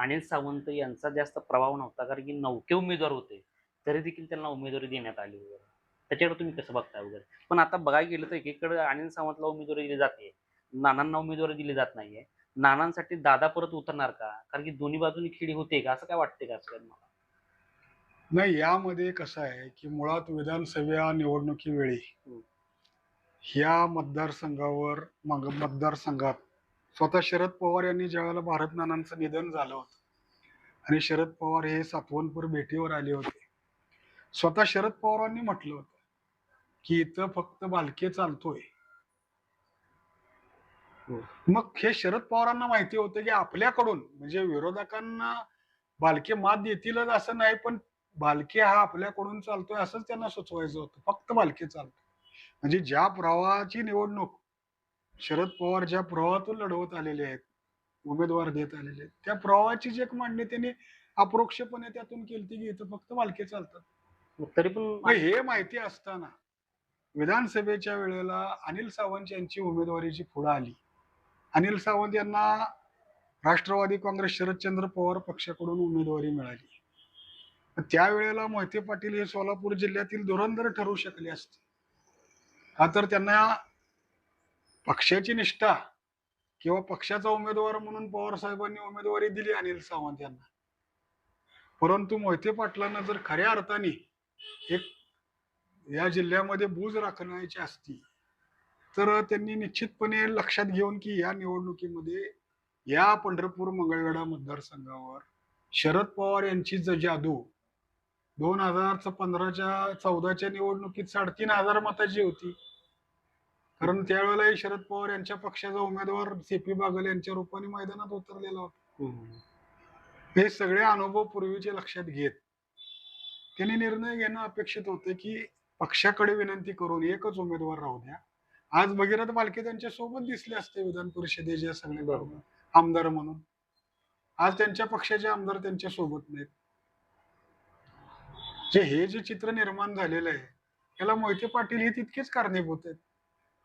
अनिल सावंत यांचा जास्त प्रभाव नव्हता, कारण की नवखे उमेदवार होते, तरी देखील त्यांना उमेदवारी देण्यात आली वगैरे. त्याच्याकडे तुम्ही कसं बघताय वगैरे? पण आता बघायला गेलं तर एकीकडे अनिल सावंतला उमेदवारी दिली जाते, नानांना उमेदवारी दिली जात नाहीये. नानांसाठी दादा परत उतरणार का? कारण की दोन्ही बाजूनी खिळी होते का? असं काय वाटतंय का असं मला? नाही, यामध्ये कसं आहे की मुळात विधानसभा निवडणुकीवेळी हं. ह्या मतदारसंघात स्वतः शरद पवार यांनी ज्यावेळेला भारत नानांचं निधन झालं होतं आणि शरद पवार हे सातवनपूर भेटीवर आले होते. स्वतः शरद पवारांनी म्हटलं होतं की इथं फक्त बालके चालतोय. हो. मग हे शरद पवारांना माहिती होतं की आपल्याकडून म्हणजे विरोधकांना बालके मात देतीलच असं नाही, पण बालके हा आपल्याकडून चालतोय असंच त्यांना सुचवायचं होतं. फक्त बालके चालतोय. म्हणजे ज्या प्रवाहाची निवडणूक शरद पवार ज्या प्रवाहातून लढवत आलेले आहेत, उमेदवार देत आलेले आहेत, त्या प्रवाहाची जी एक मांडणी त्यांनी अप्रोक्षपणे त्यातून केली की इथं फक्त बालके चालतात. मग तरी पण मग हे माहिती असताना विधानसभेच्या वेळेला अनिल सावंत यांची उमेदवारीची पुढे आली. अनिल सावंत यांना राष्ट्रवादी काँग्रेस शरदचंद्र पवार पक्षाकडून उमेदवारी मिळाली. त्यावेळेला मोहिते पाटील हे सोलापूर जिल्ह्यातील धुरंधर ठरू शकले असते. का तर त्यांना पक्षाची निष्ठा किंवा पक्षाचा उमेदवार म्हणून पवार साहेबांनी उमेदवारी दिली अनिल सावंत यांना. परंतु मोहिते पाटलांना जर खऱ्या अर्थाने एक या जिल्ह्यामध्ये बूज राखण्याची असती, तर त्यांनी निश्चितपणे लक्षात घेऊन की या निवडणुकीमध्ये या पंढरपूर मंगळवेढा मतदारसंघावर शरद पवार यांची जादू 2015च्या निवडणुकीत 3,500 मताची होती. कारण त्यावेळेलाही शरद पवार यांच्या पक्षाचा उमेदवार सी.पी. बागल यांच्या रूपाने मैदानात उतरलेला होता. हं. हे सगळे अनुभव पूर्वीचे लक्षात घेत त्यांनी निर्णय घेणं अपेक्षित होते की पक्षाकडे विनंती करून एकच उमेदवार राहू द्या. आज भगीरथ बालके त्यांच्या सोबत दिसले असते विधान परिषदेचे सगळे बरोबर. आमदार म्हणून. आज त्यांच्या पक्षाचे आमदार त्यांच्या सोबत नाहीत. हे जे चित्र निर्माण झालेलं आहे, याला मोहिते पाटील हे तितकेच कारणीभूत आहेत.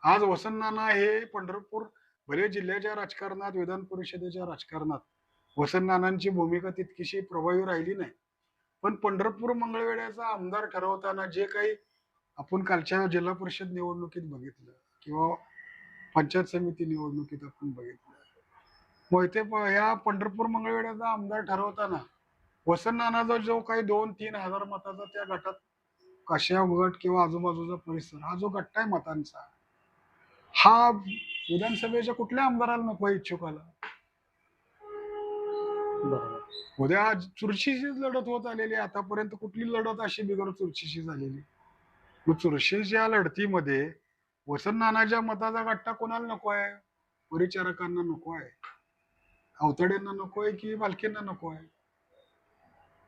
आज वसंत नाना हे पंढरपूर भले जिल्ह्याच्या राजकारणात, विधान परिषदेच्या राजकारणात वसंत नानांची भूमिका तितकीशी प्रभावी राहिली नाही. पण पंढरपूर मंगळवेढ्याचा आमदार ठरवताना जे काही आपण कालच्या जिल्हा परिषद निवडणुकीत बघितलं किंवा पंचायत समिती निवडणुकीत आपण बघितलं, ह्या पंढरपूर मंगळवेढ्याचा आमदार ठरवताना वसंत नानाचा जो काही 2-3 हजार मताचा त्या गटात काश्या गट किंवा आजूबाजूचा परिसर हा जो गट्टा आहे मतांचा, हा विधानसभेच्या कुठल्या आमदाराला नको इच्छुकाला. बरोबर. उद्या चुरशीचीच लढत होत आलेली आहे. आतापर्यंत कुठली लढत अशी बिगर चुरशीची झालेली. मग चुरशीच्या लढतीमध्ये वसंत नानाच्या मताचा गट्टा कोणाला नको आहे? परिचारकांना नको आहे, अवतड्यांना नको आहे की बालकेंना नको आहे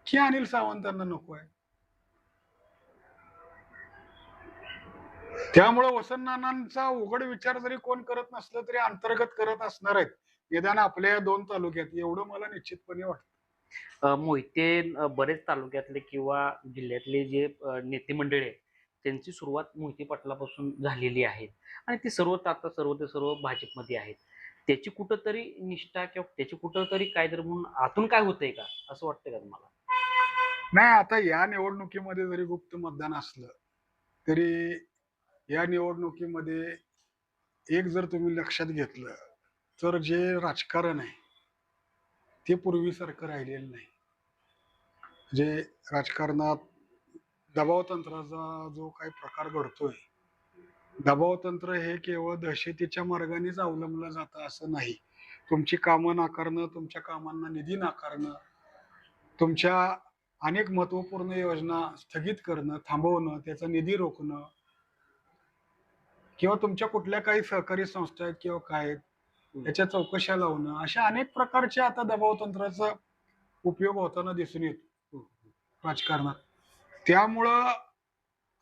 की अनिल सावंतांना नको आहे. त्यामुळे वसंत नानांचा उघड विचार जरी कोण करत नसलं तरी अंतर्गत करत असणार आहेत, निदान आपल्या या 2 तालुक्यात, एवढं मला निश्चितपणे वाटतं. मोहिते बरेच तालुक्यातले किंवा जिल्ह्यातले जे नेते मंडळी आहेत, त्यांची सुरुवात मोहिते पाटलापासून झालेली आहे आणि ते आता सर्व ते सर्व भाजपमध्ये आहेत. त्याची कुठेतरी निष्ठा किंवा त्याची कुठेतरी काहीतरी म्हणून आतून काय होतंय का? असं वाटतंय का तुम्हाला? नाही, आता या निवडणुकीमध्ये जरी गुप्त मतदान असलं तरी या निवडणुकीमध्ये एक जर तुम्ही लक्षात घेतलं तर जे राजकारण आहे ते पूर्वीसारखं राहिलेलं नाही. जे राजकारणात दबावतंत्राचा जो काही प्रकार घडतोय, दबावतंत्र हे केवळ दहशतीच्या मार्गानेच अवलंबलं जातं असं नाही. तुमची कामं नाकारणं, तुमच्या कामांना निधी नाकारणं, तुमच्या अनेक महत्त्वपूर्ण योजना स्थगित करणं, थांबवणं, त्याचा निधी रोखणं किंवा तुमच्या कुठल्या काही सहकारी संस्था आहेत किंवा काय आहेत, त्याच्या चौकशा लावणं, अशा अनेक प्रकारचे आता दबावतंत्राचा उपयोग होताना दिसून येतो राजकारणात. त्यामुळं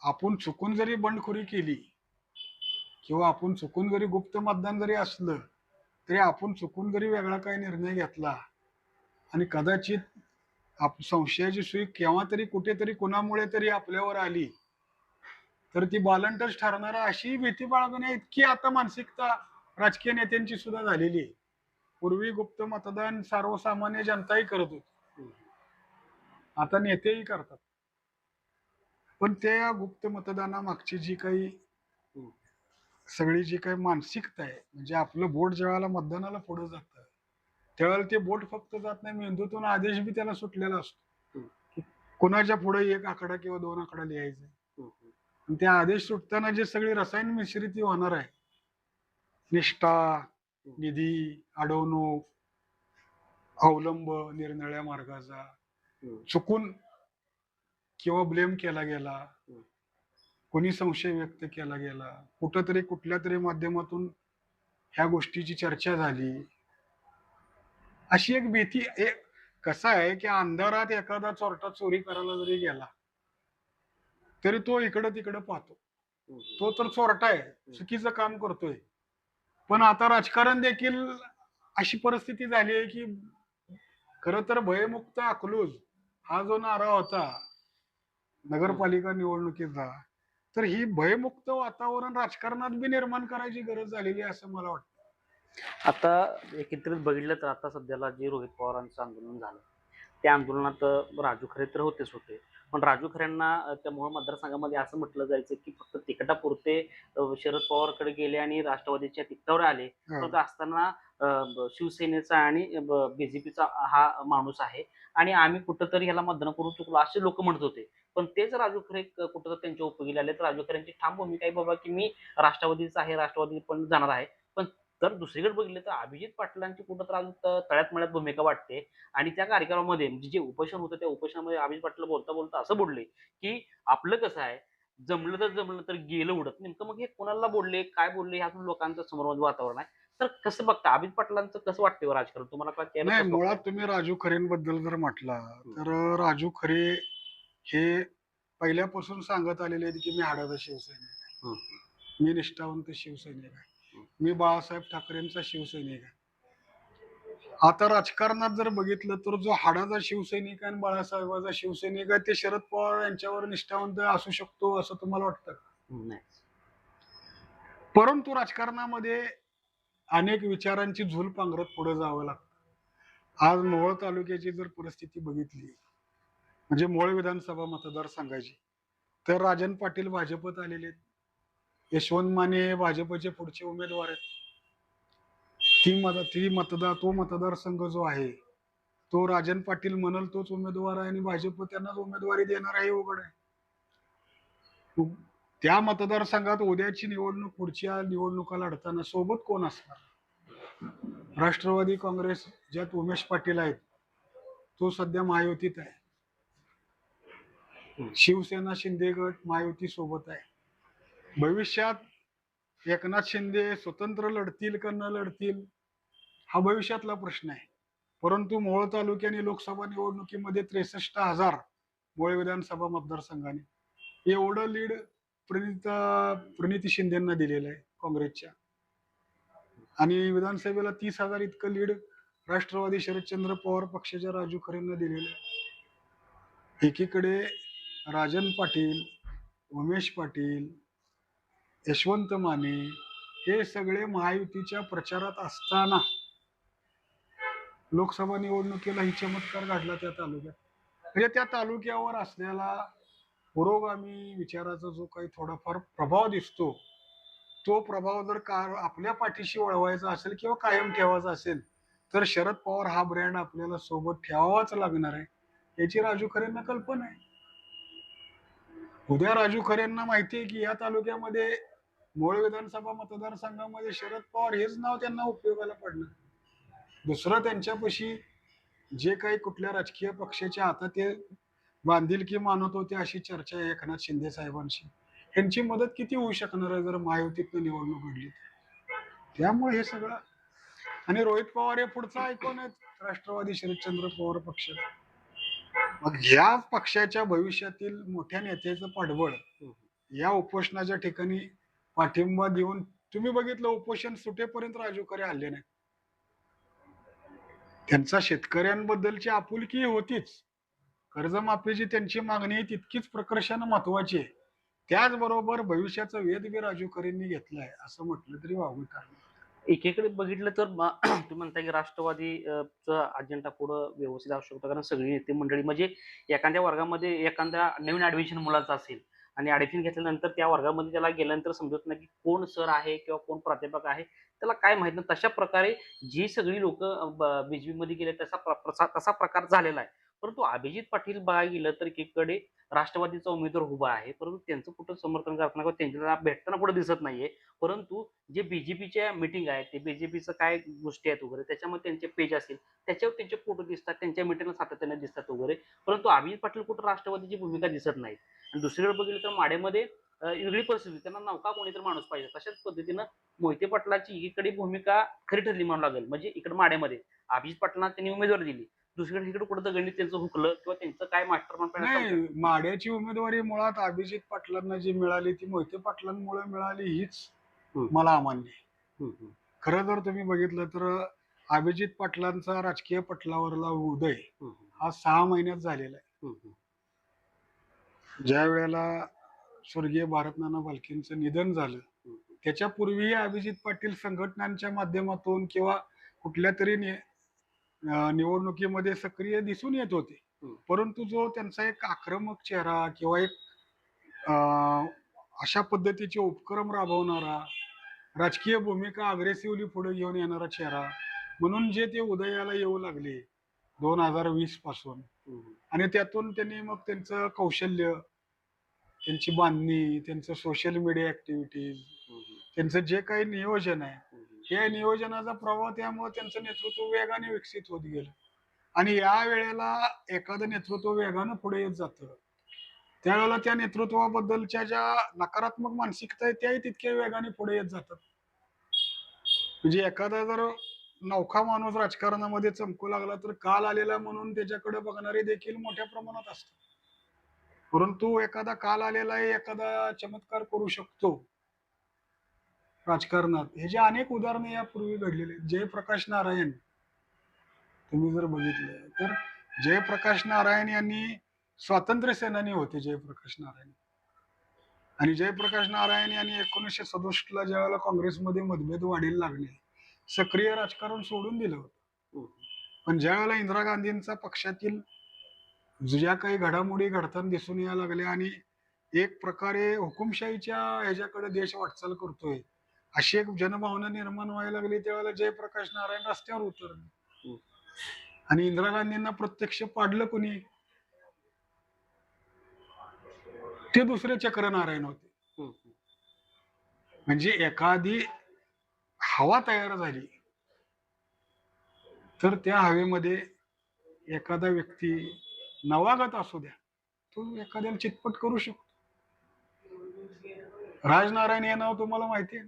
आपण चुकून जरी बंडखोरी केली किंवा आपण चुकून जरी गुप्त मतदान जरी असलं, तरी आपण चुकून जरी वेगळा काही निर्णय घेतला आणि कदाचित संशयाची सुई केव्हा तरी कुठेतरी कुणामुळे तरी आपल्यावर आली, तर ती बालंटच ठरणार अशी भीती बाळगणे इतकी आता मानसिकता राजकीय नेत्यांची सुद्धा झालेली आहे. पूर्वी गुप्त मतदान सर्वसामान्य जनताही करत होती, आता नेतेही करतात. पण त्या गुप्त मतदानामागची जी काही सगळी जी काही मानसिकता आहे, म्हणजे आपलं बोट ज्यावेळेला मतदानाला पुढे जातं त्यावेळेला ते बोट फक्त जात नाही, मेंदूतून आदेश बी त्याला सुटलेला असतो की कोणाच्या पुढे एक आकडा किंवा दोन आकडा लिहायचा. आणि त्या आदेश सुटताना जे सगळी रसायन मिश्रिती होणार आहे, निष्ठा, निधी, अडवणूक, अवलंब निरनिळ्या मार्गाचा, चुकून किंवा ब्लेम केला गेला, कोणी संशय व्यक्त केला गेला, कुठंतरी कुठल्या तरी माध्यमातून ह्या गोष्टीची चर्चा झाली, अशी एक भीती. एक कसं आहे की अंधारात एखादा चोरटा चोरी करायला जरी गेला तरी तो इकडं तिकडं पाहतो, तो तर चोरटा आहे, चुकीचं काम करतोय. पण आता राजकारण देखील अशी परिस्थिती झाली आहे की खरं तर भयमुक्त अकलूज हा जो नारा होता नगरपालिका निवडणुकीचा, तर ही भयमुक्त वातावरण राजकारणात बी निर्माण करायची गरज झालेली आहे असं मला वाटतं. आता एकत्रित बघितलं तर आता सध्याला जे रोहित पवारांचं आंदोलन झालं त्या आंदोलनात राजू खरे तर होते, पण राजू खऱ्यांना त्या मोहोळ मतदारसंघामध्ये असं म्हटलं जायचं की फक्त तिकिटापुरते शरद पवारकडे गेले आणि राष्ट्रवादीच्या तिकिटावर आले, पण असताना शिवसेनेचा आणि बीजेपीचा हा माणूस आहे आणि आम्ही कुठंतरी ह्याला मतदान करून चुकलो असे लोक म्हणत होते. पण तेच राजू खरे कुठं त्यांच्या उपयोगी आले, तर राजू खऱ्यांची ठाम भूमिका आहे बाबा की मी राष्ट्रवादीचा आहे, राष्ट्रवादी पण जाणार आहे. पण तर दुसरीकडे बघितलं तर अभिजित पाटलांची कुठं तर अजून तळ्यात मळ्यात भूमिका वाटते. आणि त्या कार्यक्रमामध्ये म्हणजे जे उपोषण होतं त्या उपोषणामध्ये अभिजित पाटील बोलता बोलता असं बोलले की आपलं कसं आहे, जमलं तर गेलं उडत. नेमकं मग हे कोणाला बोलले, काय बोलले, ह्यातून लोकांचं समोर वातावरण आहे. तर कसं बघता अभिजित पाटलांचं कसं वाटतं हो राजकारण तुम्हाला, काय त्याला नाही, कसं मुळात बघताय? तुम्ही राजू खरेंबद्दल जर म्हटला तर राजू खरे हे पहिल्यापासून सांगत आलेले आहेत की मी हाडाचा शिवसैनिक आहे, मी निष्ठावंत शिवसैनिक आहे, मी बाळासाहेब ठाकरेंचा शिवसैनिक आहे. आता राजकारणात जर बघितलं तर जो हाडाचा शिवसैनिक आहे आणि बाळासाहेबाचा शिवसैनिक आहे ते शरद पवार यांच्यावर निष्ठावंत असू शकतो असं तुम्हाला वाटतं का? नाही. परंतु राजकारणामध्ये अनेक विचारांची झूल पांघरत पुढे जावं लागतं. आज मोहोळ तालुक्याची जर परिस्थिती बघितली म्हणजे मोहोळ विधानसभा मतदारसंघाची, तर राजन पाटील भाजपत आलेले आहेत, यशवंत माने हे भाजपचे पुढचे उमेदवार आहेत. तो मतदारसंघ जो आहे तो राजन पाटील म्हणल तोच उमेदवार आहे आणि भाजप त्यांनाच उमेदवारी देणार आहे, उघड आहे. त्या मतदारसंघात उद्याची निवडणूक, पुढच्या निवडणुका लढताना सोबत कोण असणार? राष्ट्रवादी काँग्रेस ज्यात उमेश पाटील आहेत तो सध्या महायुतीत आहे, शिवसेना शिंदे गट महायुती सोबत आहे. भविष्यात एकनाथ शिंदे स्वतंत्र लढतील का न लढतील हा भविष्यातला प्रश्न आहे. परंतु मोहोळ तालुक्याने लोकसभा निवडणुकीमध्ये 63,000 मोहोळ विधानसभा मतदारसंघाने एवढं लीड प्रणिती शिंदेना दिलेलं आहे काँग्रेसच्या, आणि विधानसभेला 30,000 इतकं लीड राष्ट्रवादी शरदचंद्र पवार पक्षाच्या राजू खरेंना दिलेलं आहे. एकीकडे राजन पाटील, उमेश पाटील, यशवंत माने हे सगळे महायुतीच्या प्रचारात असताना लोकसभा निवडणुकीला ही चमत्कार घडला त्या तालुक्यात. म्हणजे त्या तालुक्यावर असलेला पुरोगामी विचाराचा जो काही थोडाफार प्रभाव दिसतो, तो प्रभाव जर आपल्या पाठीशी वळवायचा असेल किंवा कायम ठेवायचा असेल तर शरद पवार हा ब्रँड आपल्याला सोबत ठेवावाच लागणार आहे, याची राजू खरेंना कल्पना आहे. उद्या राजू खरेंना माहिती आहे की या तालुक्यामध्ये मोहोळ विधानसभा मतदारसंघामध्ये शरद पवार हेच नाव त्यांना उपयोगाला पडणार. दुसरं त्यांच्यापाशी जे काही कुठल्या राजकीय पक्षाच्या हातात ते बांधिलकी मानत होते अशी चर्चा आहे एकनाथ शिंदे साहेबांशी. यांची मदत किती होऊ शकणार आहे जर महायुतीतनं निवडणूक घडली? त्यामुळे हे सगळं, आणि रोहित पवार हे पुढचा आयकॉन आहेत राष्ट्रवादी शरदचंद्र पवार पक्ष. मग ह्या पक्षाच्या भविष्यातील मोठ्या नेत्याचं पाठबळ या उपोषणाच्या ठिकाणी पाठिंबा देऊन, तुम्ही बघितलं उपोषण सुटेपर्यंत राजू खरे हल्ले नाही. त्यांचा शेतकऱ्यांबद्दलची आपुलकी होतीच, कर्जमाफीची त्यांची मागणी तितकीच प्रकर्षानं महत्वाची आहे, त्याचबरोबर भविष्याचा वेध बी राजू खरेंनी घेतलाय असं म्हटलं तरी वावगं ठरणार. एकीकडे बघितलं तर तुम्ही म्हणता की राष्ट्रवादी चा अजेंडा पुढं व्यवस्थित असू शकतो कारण सगळी नेते मंडळी म्हणजे एखाद्या वर्गामध्ये एखाद्या नवीन ऍडमिशन मुलाचा असेल आणि ऍडमिशन घेतल्यानंतर त्या वर्गामध्ये त्याला गेल्यानंतर समजत नाही की कोण सर आहे किंवा कोण प्राध्यापक आहे त्याला काय माहित नाही तशा प्रकारे जी सगळी लोक बीजेपी मध्ये गेले तसा प्रकार झालेला आहे परंतु अभिजित पाटील बघायला गेलं तर एकीकडे राष्ट्रवादीचा उमेदवार उभा आहे परंतु त्यांचं कुठं समर्थन करताना किंवा त्यांच्याला भेटताना कुठं दिसत नाहीये परंतु जे बीजेपीच्या मीटिंग आहे ते बीजेपीचं काय गोष्टी आहेत वगैरे त्याच्यामध्ये त्यांचे पेज असेल त्याच्यावर त्यांचे फोटो दिसतात त्यांच्या मीटिंगला सातत्याने दिसतात वगैरे परंतु अभिजित पाटील कुठं राष्ट्रवादीची भूमिका दिसत नाही आणि दुसरीकडे बघितलं तर माड्यामध्ये वेगळी परिस्थिती त्यांना नौका कोणीतरी माणूस पाहिजे तशाच पद्धतीनं मोहिते पाटलाची एकीकडे भूमिका खरी ठरली म्हणावं लागेल म्हणजे इकडे माड्यामध्ये अभिजित पाटलांना त्यांनी उमेदवारी दिली दुसरीकडे इकडे कुठं गणित त्यांचं हुकलं किंवा त्यांचं काय मास्टर नाही, माड्याची उमेदवारी मुळात अभिजित पाटलांना जी मिळाली ती मोहिते पाटलांमुळे मिळाली हीच मला अमान्य आहे. खरं जर तुम्ही बघितलं तर अभिजित पाटलांचा राजकीय पटलावरला उदय हा 6 महिन्यात झालेला आहे. ज्या वेळेला स्वर्गीय भारतनाना भालकेंचं निधन झालं त्याच्यापूर्वीही अभिजित पाटील संघटनांच्या माध्यमातून किंवा कुठल्या तरी निवडणुकीमध्ये सक्रिय दिसून येत होते. परंतु जो त्यांचा एक आक्रमक चेहरा किंवा एक अशा पद्धतीचे उपक्रम राबवणारा राजकीय भूमिका अग्रेसिव्हली पुढे घेऊन येणारा चेहरा म्हणून जे ते उदयाला येऊ लागले 2020 पासून आणि त्यातून त्यांनी मग त्यांचं कौशल्य त्यांची बांधणी त्यांचं सोशल मीडिया ऍक्टिव्हिटीज त्यांचं जे काही नियोजन आहे या नियोजनाचा प्रभाव त्यामुळे त्यांचं नेतृत्व वेगाने विकसित होत गेलं आणि या वेळेला एखादं नेतृत्व वेगानं पुढे येत जातं त्यावेळेला त्या नेतृत्वाबद्दलच्या ज्या नकारात्मक मानसिकता आहे त्याही तितक्या वेगाने पुढे येत जातात. म्हणजे एखादा जर नौखा माणूस राजकारणामध्ये चमकू लागला तर काल आलेला म्हणून त्याच्याकडे बघणारे देखील मोठ्या प्रमाणात असतात. परंतु एखादा काल आलेला आहे एखादा चमत्कार करू शकतो राजकारणात हे जे अनेक उदाहरणे यापूर्वी घडलेले जयप्रकाश नारायण तुम्ही जर बघितलं तर जयप्रकाश नारायण यांनी स्वातंत्र्य सेनानी होते जयप्रकाश नारायण आणि जयप्रकाश नारायण यांनी 1967 ला ज्यावेळेला काँग्रेसमध्ये मतभेद वाढीला लागले सक्रिय राजकारण सोडून दिलं होतं. पण ज्यावेळेला इंदिरा गांधींचा पक्षातील ज्या काही घडामोडी घडताना दिसून यायला लागल्या आणि एक प्रकारे हुकुमशाहीच्या ह्याच्याकडे देश वाटचाल करतोय अशी एक जनभावना निर्माण व्हायला लागली त्यावेळेला जयप्रकाश नारायण रस्त्यावर उतरले आणि इंदिरा गांधींना प्रत्यक्ष पाडलं कोणी ते दुसरे चक्रनारायण होते. म्हणजे एखादी हवा तयार झाली तर त्या हवेमध्ये एखादा व्यक्ती नवागत असू द्या तो एखाद्याला चितपट करू शकतो. राजनारायण हे नाव तुम्हाला माहिती आहे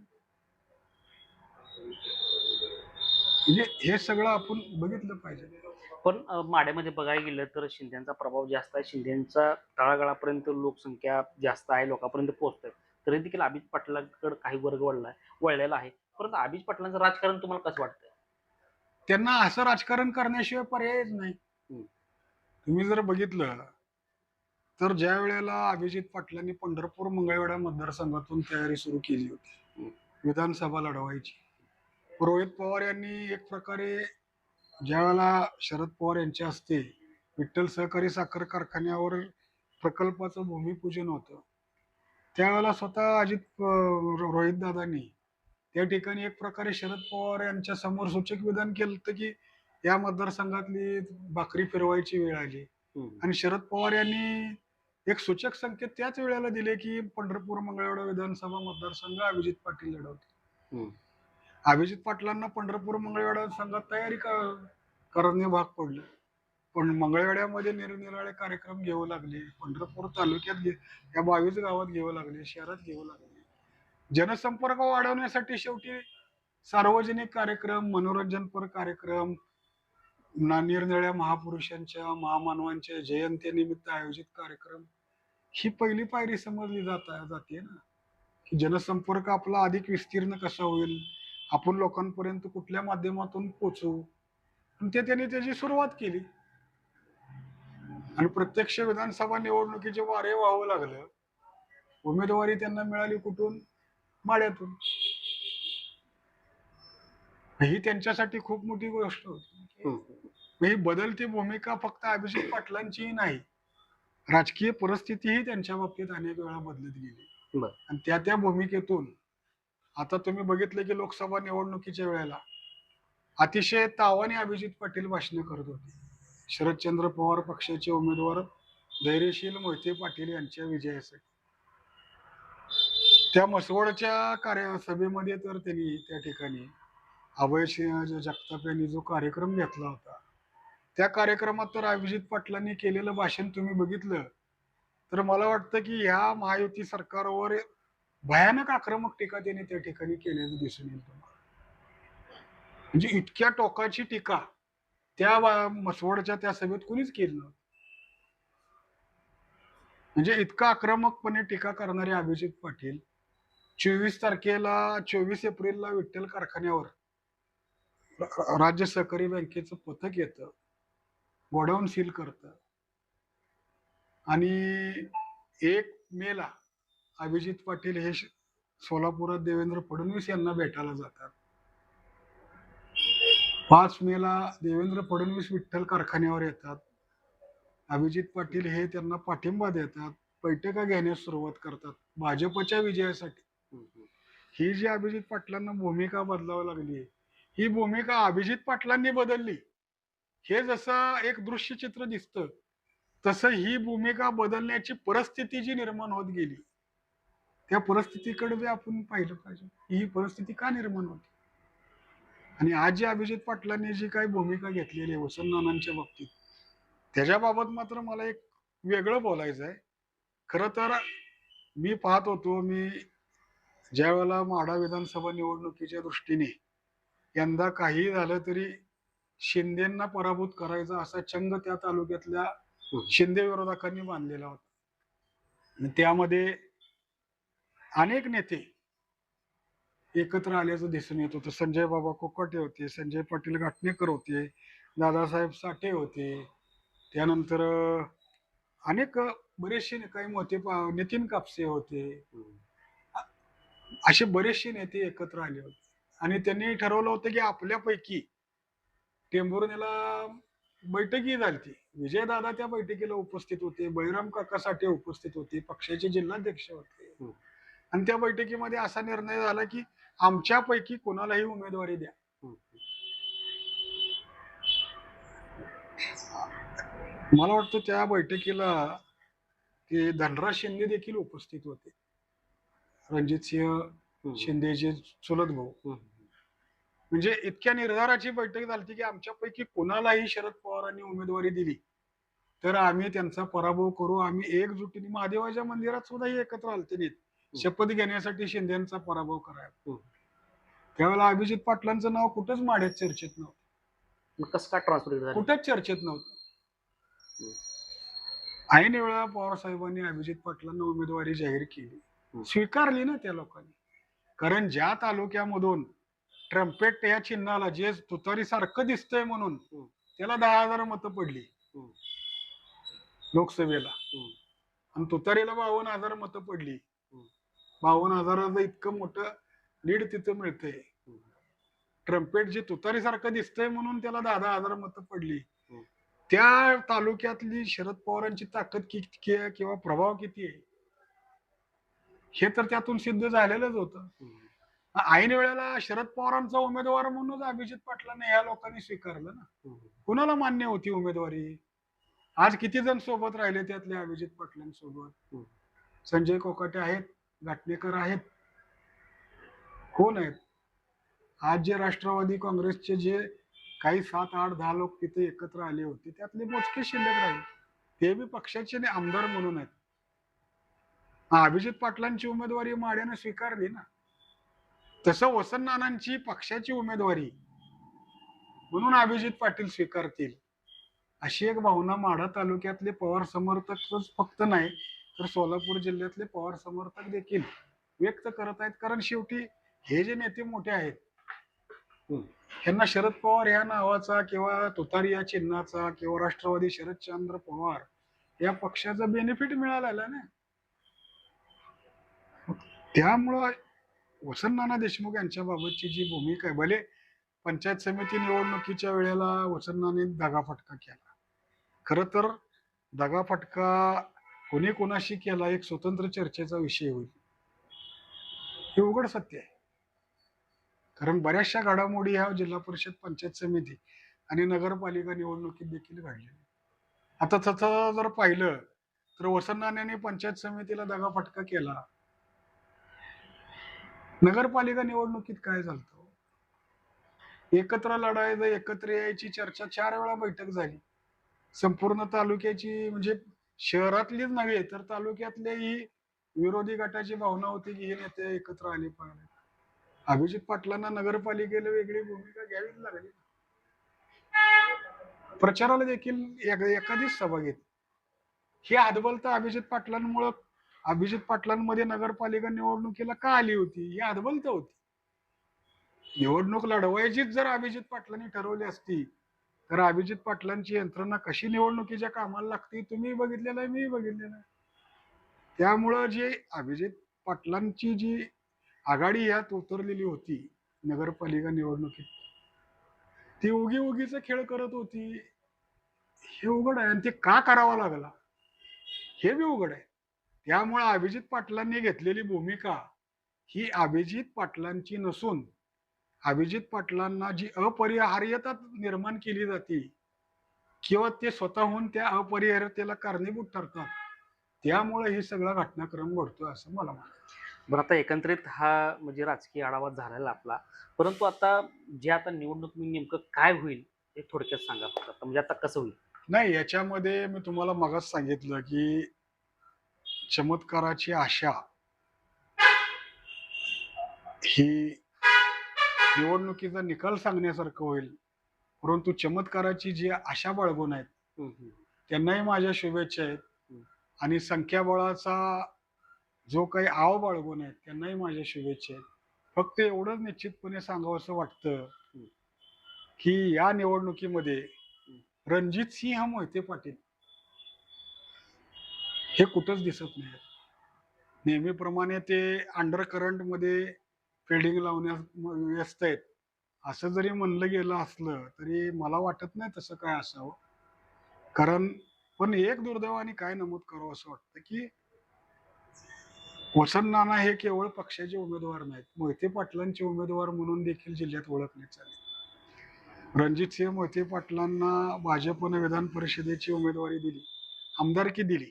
म्हणजे हे सगळं आपण बघितलं पाहिजे. पण माड्यामध्ये बघायला गेलं तर शिंदेचा प्रभाव जास्त आहे शिंदेचा तळागाळापर्यंत लोकसंख्या जास्त आहे लोकांपर्यंत पोहोचतोय तरी देखील अभिजित पाटलांकडे काही वर्ग वळलेला आहे परंतु अभिजित पाटलांचं राजकारण तुम्हाला कसं वाटतं त्यांना असं राजकारण करण्याशिवाय पर्यायच नाही. तुम्ही जर बघितलं तर ज्या वेळेला अभिजित पाटलांनी पंढरपूर मंगळवेढा मतदारसंघातून तयारी सुरू केली होती विधानसभा लढवायची रोहित पवार यांनी एक प्रकारे ज्या वेळेला शरद पवार यांच्या हस्ते विठ्ठल सहकारी साखर कारखान्यावर प्रकल्पाचं भूमिपूजन होतं त्यावेळेला स्वतः रोहित दादांनी त्या ठिकाणी एक प्रकारे शरद पवार यांच्या समोर सूचक विधान केलं की या मतदारसंघातली भाकरी फिरवायची वेळ आली आणि शरद पवार यांनी एक सूचक संकेत त्याच वेळेला दिले की पंढरपूर मंगळवेढा विधानसभा मतदारसंघ अभिजित पाटील लढवते. अभिजित पाटलांना पंढरपूर मंगळवेढा संघात तयारी करणे भाग पडलं पण मंगळवेढ्यामध्ये निरनिराळे कार्यक्रम घेऊ लागले पंढरपूर तालुक्यात या 22 गावात घेऊ लागले शहरात घेऊ लागले जनसंपर्क वाढवण्यासाठी शेवटी सार्वजनिक कार्यक्रम मनोरंजनपर कार्यक्रम निरनिराळ्या महापुरुषांच्या महामानवांच्या जयंतीनिमित्त आयोजित कार्यक्रम ही पहिली पायरी समजली जाते ना की जनसंपर्क आपला अधिक विस्तीर्ण कसा होईल आपण लोकांपर्यंत कुठल्या माध्यमातून पोहोचू आणि त्यांनी त्याची सुरुवात केली आणि प्रत्यक्ष विधानसभा निवडणुकीचे वारे वाहू लागलं उमेदवारी त्यांना मिळाली कुठून? माड्यातून. ही त्यांच्यासाठी खूप मोठी गोष्ट होती. मग ही बदलती भूमिका फक्त अभिजित पाटलांचीही नाही, राजकीय परिस्थितीही त्यांच्या बाबतीत अनेक वेळा बदलत गेली. बरं. आणि त्या भूमिकेतून आता तुम्ही बघितलं की लोकसभा निवडणुकीच्या वेळेला अतिशय तावाने अभिजित पाटील भाषण करत होते. शरदचंद्र पवार पक्षाचे उमेदवार धैर्यशील मोहिते पाटील यांच्या विजयासाठी. त्या मसवडच्या सभेमध्ये तर त्यांनी त्या ठिकाणी अभयसिंह जगताप यांनी जो कार्यक्रम घेतला होता, त्या कार्यक्रमात तर अभिजित पाटलांनी केलेलं भाषण तुम्ही बघितलं तर मला वाटतं की ह्या महायुती सरकारवर भयानक आक्रमक टीका त्यांनी त्या ठिकाणी केल्याचं दिसून येईल तुम्हाला. म्हणजे इतक्या टोकाची टीका त्या मसवडच्या त्या सभेत कुणीच केली नव्हती. म्हणजे इतका आक्रमकपणे टीका करणारे अभिजित पाटील 24 एप्रिलला विठ्ठल कारखान्यावर राज्य सहकारी बँकेचं पथक येतं, गोडाऊन सील करतं आणि 1 मेला अभिजित पाटील हे सोलापुरात देवेंद्र फडणवीस यांना भेटायला जातात. 5 मेला देवेंद्र फडणवीस विठ्ठल कारखान्यावर येतात. अभिजित पाटील हे त्यांना पाठिंबा देतात, बैठका घेण्यास सुरुवात करतात भाजपच्या विजयासाठी. ही जी अभिजित पाटलांना भूमिका बदलावी लागली, ही भूमिका अभिजित पाटलांनी बदलली हे जसं एक दृश्यचित्र दिसतं, तसं ही भूमिका बदलण्याची परिस्थिती जी निर्माण होत गेली, त्या परिस्थितीकडे बी आपण पाहिलं पाहिजे. ही परिस्थिती का निर्माण होती आणि आज जी अभिजित पाटलांनी जी काही भूमिका घेतलेली आहे वसंतनानांच्या बाबतीत, त्याच्याबाबत मात्र मला एक वेगळं बोलायचं आहे. खरं तर मी पाहत होतो, मी ज्या वेळेला माढा विधानसभा निवडणुकीच्या दृष्टीने यंदा काही झालं तरी शिंदेना पराभूत करायचा असा चंग त्या तालुक्यातल्या शिंदे विरोधकांनी बांधलेला होता. आणि त्यामध्ये अनेक नेते एकत्र आल्याचं दिसून येत होतं. संजय बाबा कोकाटे होते, संजय पाटील घाटणेकर होते, दादासाहेब साठे होते, त्यानंतर अनेक बरेचसे काही मोठे नितीन कापसे होते. असे बरेचसे नेते एकत्र आले होते आणि त्यांनी ठरवलं होतं की आपल्यापैकी टेंभुर्णीला बैठकी झाली. विजयदादा त्या बैठकीला उपस्थित होते, बळीराम काका साठे उपस्थित होते, पक्षाचे जिल्हाध्यक्ष होते आणि त्या बैठकीमध्ये असा निर्णय झाला की आमच्यापैकी कोणालाही उमेदवारी द्या. मला वाटतं त्या बैठकीला ते धनराज शिंदे देखील उपस्थित होते, रणजितसिंह शिंदेचे चुलत भाऊ. म्हणजे इतक्या निर्धाराची बैठक झाली की आमच्यापैकी कोणालाही शरद पवारांनी उमेदवारी दिली तर आम्ही त्यांचा पराभव करू. आम्ही एकजुटीने महादेवाच्या मंदिरात सुद्धा एकत्र आलते नाहीत शपथ घेण्यासाठी शिंदेचा पराभव करायला. त्यावेळेला अभिजित पाटलांचं नाव कुठंच माढ्यात चर्चेत नव्हतं. कसं का ट्रान्सफर झालं? कुठंच चर्चेत नव्हतं. ऐन वेळा पवार साहेबांनी अभिजित पाटलांना उमेदवारी जाहीर केली, स्वीकारली ना त्या लोकांनी. कारण ज्या तालुक्यामधून ट्रम्पेट या चिन्हाला जे तुतारी सारखं दिसतंय म्हणून त्याला 10,000 मतं पडली लोकसभेला आणि तुतारीला 52,000 मतं पडली. 52,000चं इतकं मोठं लीड तिथं मिळतंय. ट्रम्पेट जे तुतारी सारखं दिसतंय म्हणून त्याला 10,000 मतं पडली. त्या तालुक्यातली शरद पवारांची ताकद किती आहे किंवा प्रभाव किती आहे हे तर त्यातून सिद्ध झालेलंच होतं. ऐन वेळेला शरद पवारांचा उमेदवार म्हणूनच अभिजित पाटलांना या लोकांनी स्वीकारलं ना. कुणाला मान्य होती उमेदवारी? आज किती जण सोबत राहिले त्यातले अभिजित पाटलांसोबत? संजय कोकाटे आहेत, घाटणेकर आहेत, कोण आहेत? आज जे राष्ट्रवादी काँग्रेसचे जे काही 7, 8, 10 लोक तिथे एकत्र आले होते त्यातले मोजके शिल्लक राहिले, ते बी पक्षाचे आमदार म्हणून आहेत. अभिजित पाटलांची उमेदवारी माड्याने स्वीकारली ना. तसं वसंतनानांची पक्षाची उमेदवारी म्हणून अभिजित पाटील स्वीकारतील अशी एक भावना माढा तालुक्यातले पवार समर्थकच फक्त नाही तर सोलापूर जिल्ह्यातले पवार समर्थक देखील व्यक्त करत आहेत. कारण शेवटी हे जे नेते मोठे आहेत यांना शरद पवार या नावाचा किंवा तुतारी या चिन्हाचा किंवा राष्ट्रवादी शरदचंद्र पवार या पक्षाचा बेनिफिट मिळालेला ना. त्यामुळं वसंतनाना देशमुख यांच्या बाबतची जी भूमिका आहे, भले पंचायत समिती निवडणुकीच्या वेळेला वसंतनाने दगाफटका केला. खरं तर दगाफटका कोणी कोणाशी केला एक स्वतंत्र चर्चेचा विषय होईल. हे उघड सत्य आहे. कारण बऱ्याचशा घडामोडी ह्या जिल्हा परिषद, पंचायत समिती आणि नगरपालिका निवडणुकीत देखील घडलेल्या. आता तसं जर पाहिलं तर वसंतनान्यांनी पंचायत समितीला दगाफटका केला. नगरपालिका निवडणुकीत काय झालं, एकत्र लढायचं, एकत्र यायची चर्चा 4 वेळा बैठक झाली. संपूर्ण तालुक्याची, म्हणजे शहरातलीच नव्हे तर तालुक्यातल्याही विरोधी गटाची भावना होती की हे नेते एकत्र आले पाहिजे. अभिजित पाटलांना नगरपालिकेला वेगळी भूमिका घ्यावीच लागली. प्रचाराला देखील एखादीच सभा घेतली. ही हतबलता अभिजित पाटलांमध्ये नगरपालिका निवडणुकीला का आली होती? ही हतबलता होती. निवडणूक लढवायचीच जर अभिजित पाटलांनी ठरवली असती तर अभिजित पाटलांची यंत्रणा कशी निवडणुकीच्या कामाला लागते तुम्ही बघितलेलं आहे, मी बघितलेलं आहे. त्यामुळं जे अभिजित पाटलांची जी आघाडी यात उतरलेली होती नगरपालिका निवडणुकीत, ती उगीचा खेळ करत होती, हे उघड आहे. आणि ते का करावा लागला हे बी उघड आहे. त्यामुळे अभिजित पाटलांनी घेतलेली भूमिका ही अभिजित पाटलांची नसून अभिजित पाटलांना जी अपरिहार्यता निर्माण केली जाते किंवा ते स्वतःहून त्या अपरिहार्यतेला कारणीभूत ठरतात, त्यामुळे हे सगळा घटनाक्रम घडतोय असं मला म्हणायचं. बरं, आता एकंदरीत हा म्हणजे राजकीय आढावा झालेला आपला, परंतु आता जे आता निवडणूक नेमकं काय होईल हे थोडक्यात सांगा फक्त. आता म्हणजे आता कसं होईल? नाही, याच्यामध्ये मी तुम्हाला मगाच सांगितलं की चमत्काराची आशा ही निवडणुकीचा निकाल सांगण्यासारखं होईल, परंतु चमत्काराची जी आशा बाळगून आहेत त्यांनाही माझ्या शुभेच्छा आहेत. आणि संख्याबळाचा जो काही आव बाळगून आहेत त्यांनाही माझ्या शुभेच्छा आहेत. फक्त एवढंच निश्चितपणे सांगावंसं वाटतं की या निवडणुकीमध्ये रणजित सिंह मोहिते पाटील हे कुठंच दिसत नाही. नेहमीप्रमाणे ते अंडर करंट मध्ये फिल्डिंग लावण्यात व्यस्त आहेत असं जरी म्हणलं गेलं असलं तरी मला वाटत नाही तसं काय असावं. कारण पण एक दुर्दैवाने काय नमूद करावं असं वाटतं की वसंत नाना हे केवळ पक्षाचे उमेदवार नाहीत, मोहिते पाटलांचे उमेदवार म्हणून देखील जिल्ह्यात ओळखण्यात आले. रणजितसिंह मोहिते पाटलांना भाजपने विधान परिषदेची उमेदवारी दिली, आमदारकी दिली.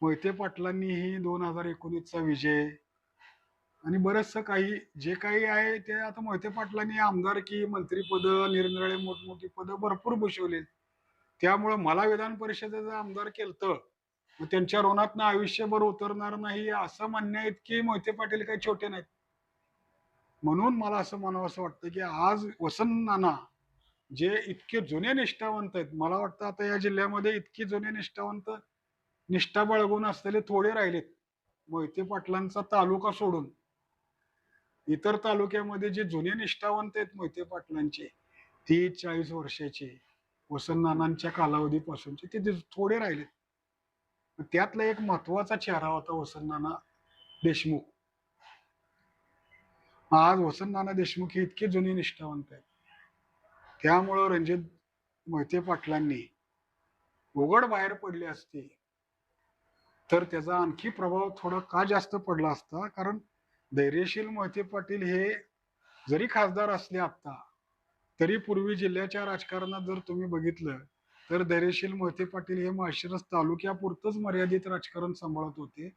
मोहिते पाटलांनीही 2019चा विजय आणि बरचसं काही जे काही आहे ते आता मोहिते पाटलांनी आमदारकी, मंत्रीपद, निरनिराळे मोठमोठी पद भरपूर भूषवले. त्यामुळे मला विधान परिषदेचं आमदार केलं मग त्यांच्या ऋणातनं आयुष्यभर उतरणार नाही असं म्हणण्या इतकी मोहिते पाटील काही छोटे नाहीत. म्हणून मला असं म्हणावं असं वाटतं की आज वसंत नाना जे इतके जुने निष्ठावंत आहेत, मला वाटतं आता या जिल्ह्यामध्ये इतकी जुने निष्ठावंत निष्ठा बाळगून असलेले थोडे राहिलेत. मोहिते पाटलांचा तालुका सोडून इतर तालुक्यामध्ये जे जुने निष्ठावंत आहेत मोहिते पाटलांचे 30-40 वर्षाचे वसंत नानांच्या कालावधीपासूनचे ते थोडे राहिलेत. त्यातला एक महत्वाचा चेहरा होता वसंत नाना देशमुख. आज वसंत नाना देशमुख हे इतके जुने निष्ठावंत आहेत, त्यामुळं रणजित मोहिते पाटलांनी उघड बाहेर पडले असते तर त्याचा आणखी प्रभाव थोडा का जास्त पडला असता. कारण धैर्यशील मोहिते पाटील हे जरी खासदार असले आता तरी पूर्वी जिल्ह्याच्या राजकारणात जर तुम्ही बघितलं तर धैर्यशील मोहिते पाटील हे माळशिरस तालुक्यापुरतच मर्यादित राजकारण सांभाळत होते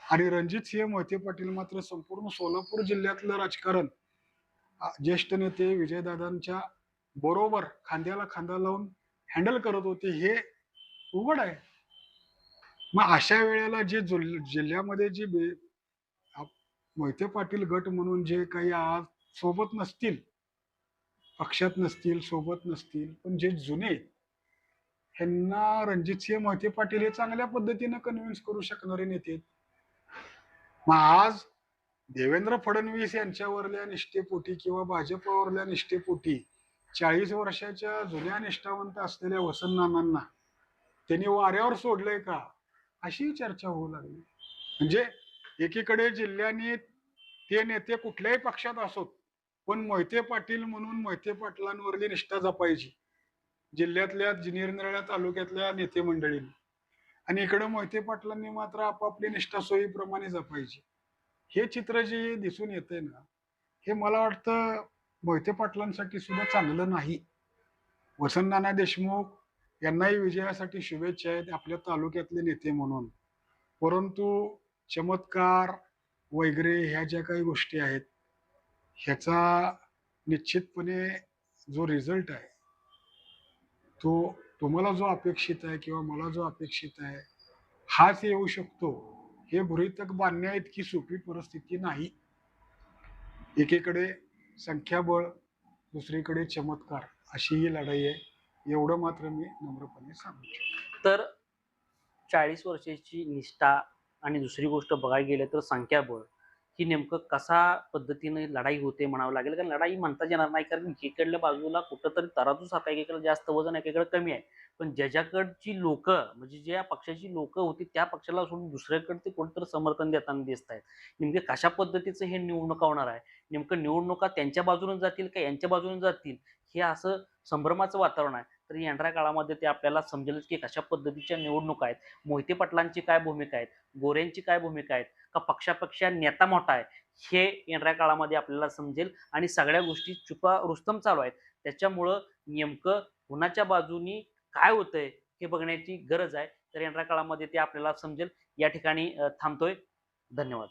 आणि रणजित सिंह मोहिते पाटील मात्र संपूर्ण सोलापूर जिल्ह्यातलं राजकारण ज्येष्ठ नेते विजयदादांच्या बरोबर खांद्याला खांदा लावून हँडल करत होते, हे उघड आहे. मग अशा वेळेला जे जिल्ह्यामध्ये जे मोहिते पाटील गट म्हणून जे काही आज सोबत नसतील, पक्षात नसतील, सोबत नसतील, पण जे जुने ह्यांना रणजितसिंह मोहिते पाटील हे चांगल्या पद्धतीनं कन्व्हिन्स करू शकणारे नेते. मग आज देवेंद्र फडणवीस यांच्यावरल्या निष्ठेपोटी किंवा भाजपवरल्या निष्ठेपोटी 40 वर्षाच्या जुन्या निष्ठावंत असलेल्या वसंत नानांना त्यांनी वाऱ्यावर सोडलंय का अशी चर्चा होऊ लागली. म्हणजे एकीकडे जिल्ह्याने ते नेते कुठल्याही पक्षात असोत, पण मोहिते पाटील म्हणून मोहिते पाटलांवरली निष्ठा जपायची जिल्ह्यातल्या निरनिराळ्या तालुक्यातल्या नेते मंडळींनी. आणि इकडे मोहिते पाटलांनी मात्र आपापली निष्ठा सोयीप्रमाणे जपायची. हे चित्र जे दिसून येतंय ना, हे मला वाटतं मोहिते पाटलांसाठी सुद्धा चांगलं नाही. वसंतनाना देशमुख यांनाही विजयासाठी शुभेच्छा आहेत आपल्या तालुक्यातले नेते म्हणून. परंतु चमत्कार वगैरे ह्या ज्या काही गोष्टी आहेत, ह्याचा निश्चितपणे जो रिझल्ट आहे, तो तुम्हाला जो अपेक्षित आहे किंवा मला जो अपेक्षित आहे, हाच येऊ शकतो. हे गृहीतक बांधण्याइतकी सोपी परिस्थिती नाही. एकीकडे संख्याबळ, दुसरीकडे चमत्कार अशी ही लढाई आहे. एवढं मात्र मी नम्रपणे सांगू शकतो. तर 40 वर्षाची निष्ठा आणि दुसरी गोष्ट बघायला गेलं तर संख्याबळ ही नेमकं कसा पद्धतीने लढाई होते म्हणावं लागेल. कारण लढाई म्हणताच येणार नाही, कारण एकीकडल्या बाजूला कुठंतरी तराजूच आता एकीकडे जास्त वजन एकीकडे कमी आहे. पण ज्याच्याकडची लोक म्हणजे ज्या पक्षाची लोक होती त्या पक्षाला सोडून दुसऱ्याकडे ते कोणतरी समर्थन देताना दिसत आहेत. नेमके कशा पद्धतीचं हे निवडणुका होणार आहे, नेमकं निवडणुका त्यांच्या बाजूने जातील का यांच्या बाजूने जातील, हे असं संभ्रमाचं वातावरण आहे. तर येणाऱ्या काळामध्ये ते आपल्याला समजेलच की कशा पद्धतीच्या निवडणुका आहेत, मोहिते पाटलांची काय भूमिका आहे, गोऱ्यांची काय भूमिका आहे, का पक्षापेक्षा नेता मोठा आहे, हे येणाऱ्या काळामध्ये आपल्याला समजेल. आणि सगळ्या गोष्टी चुका रुस्तम चालू आहेत, त्याच्यामुळं नेमकं कुणाच्या बाजूनी काय होतंय हे बघण्याची गरज आहे. तर येणाऱ्या काळामध्ये ते आपल्याला समजेल. या ठिकाणी थांबतोय. धन्यवाद.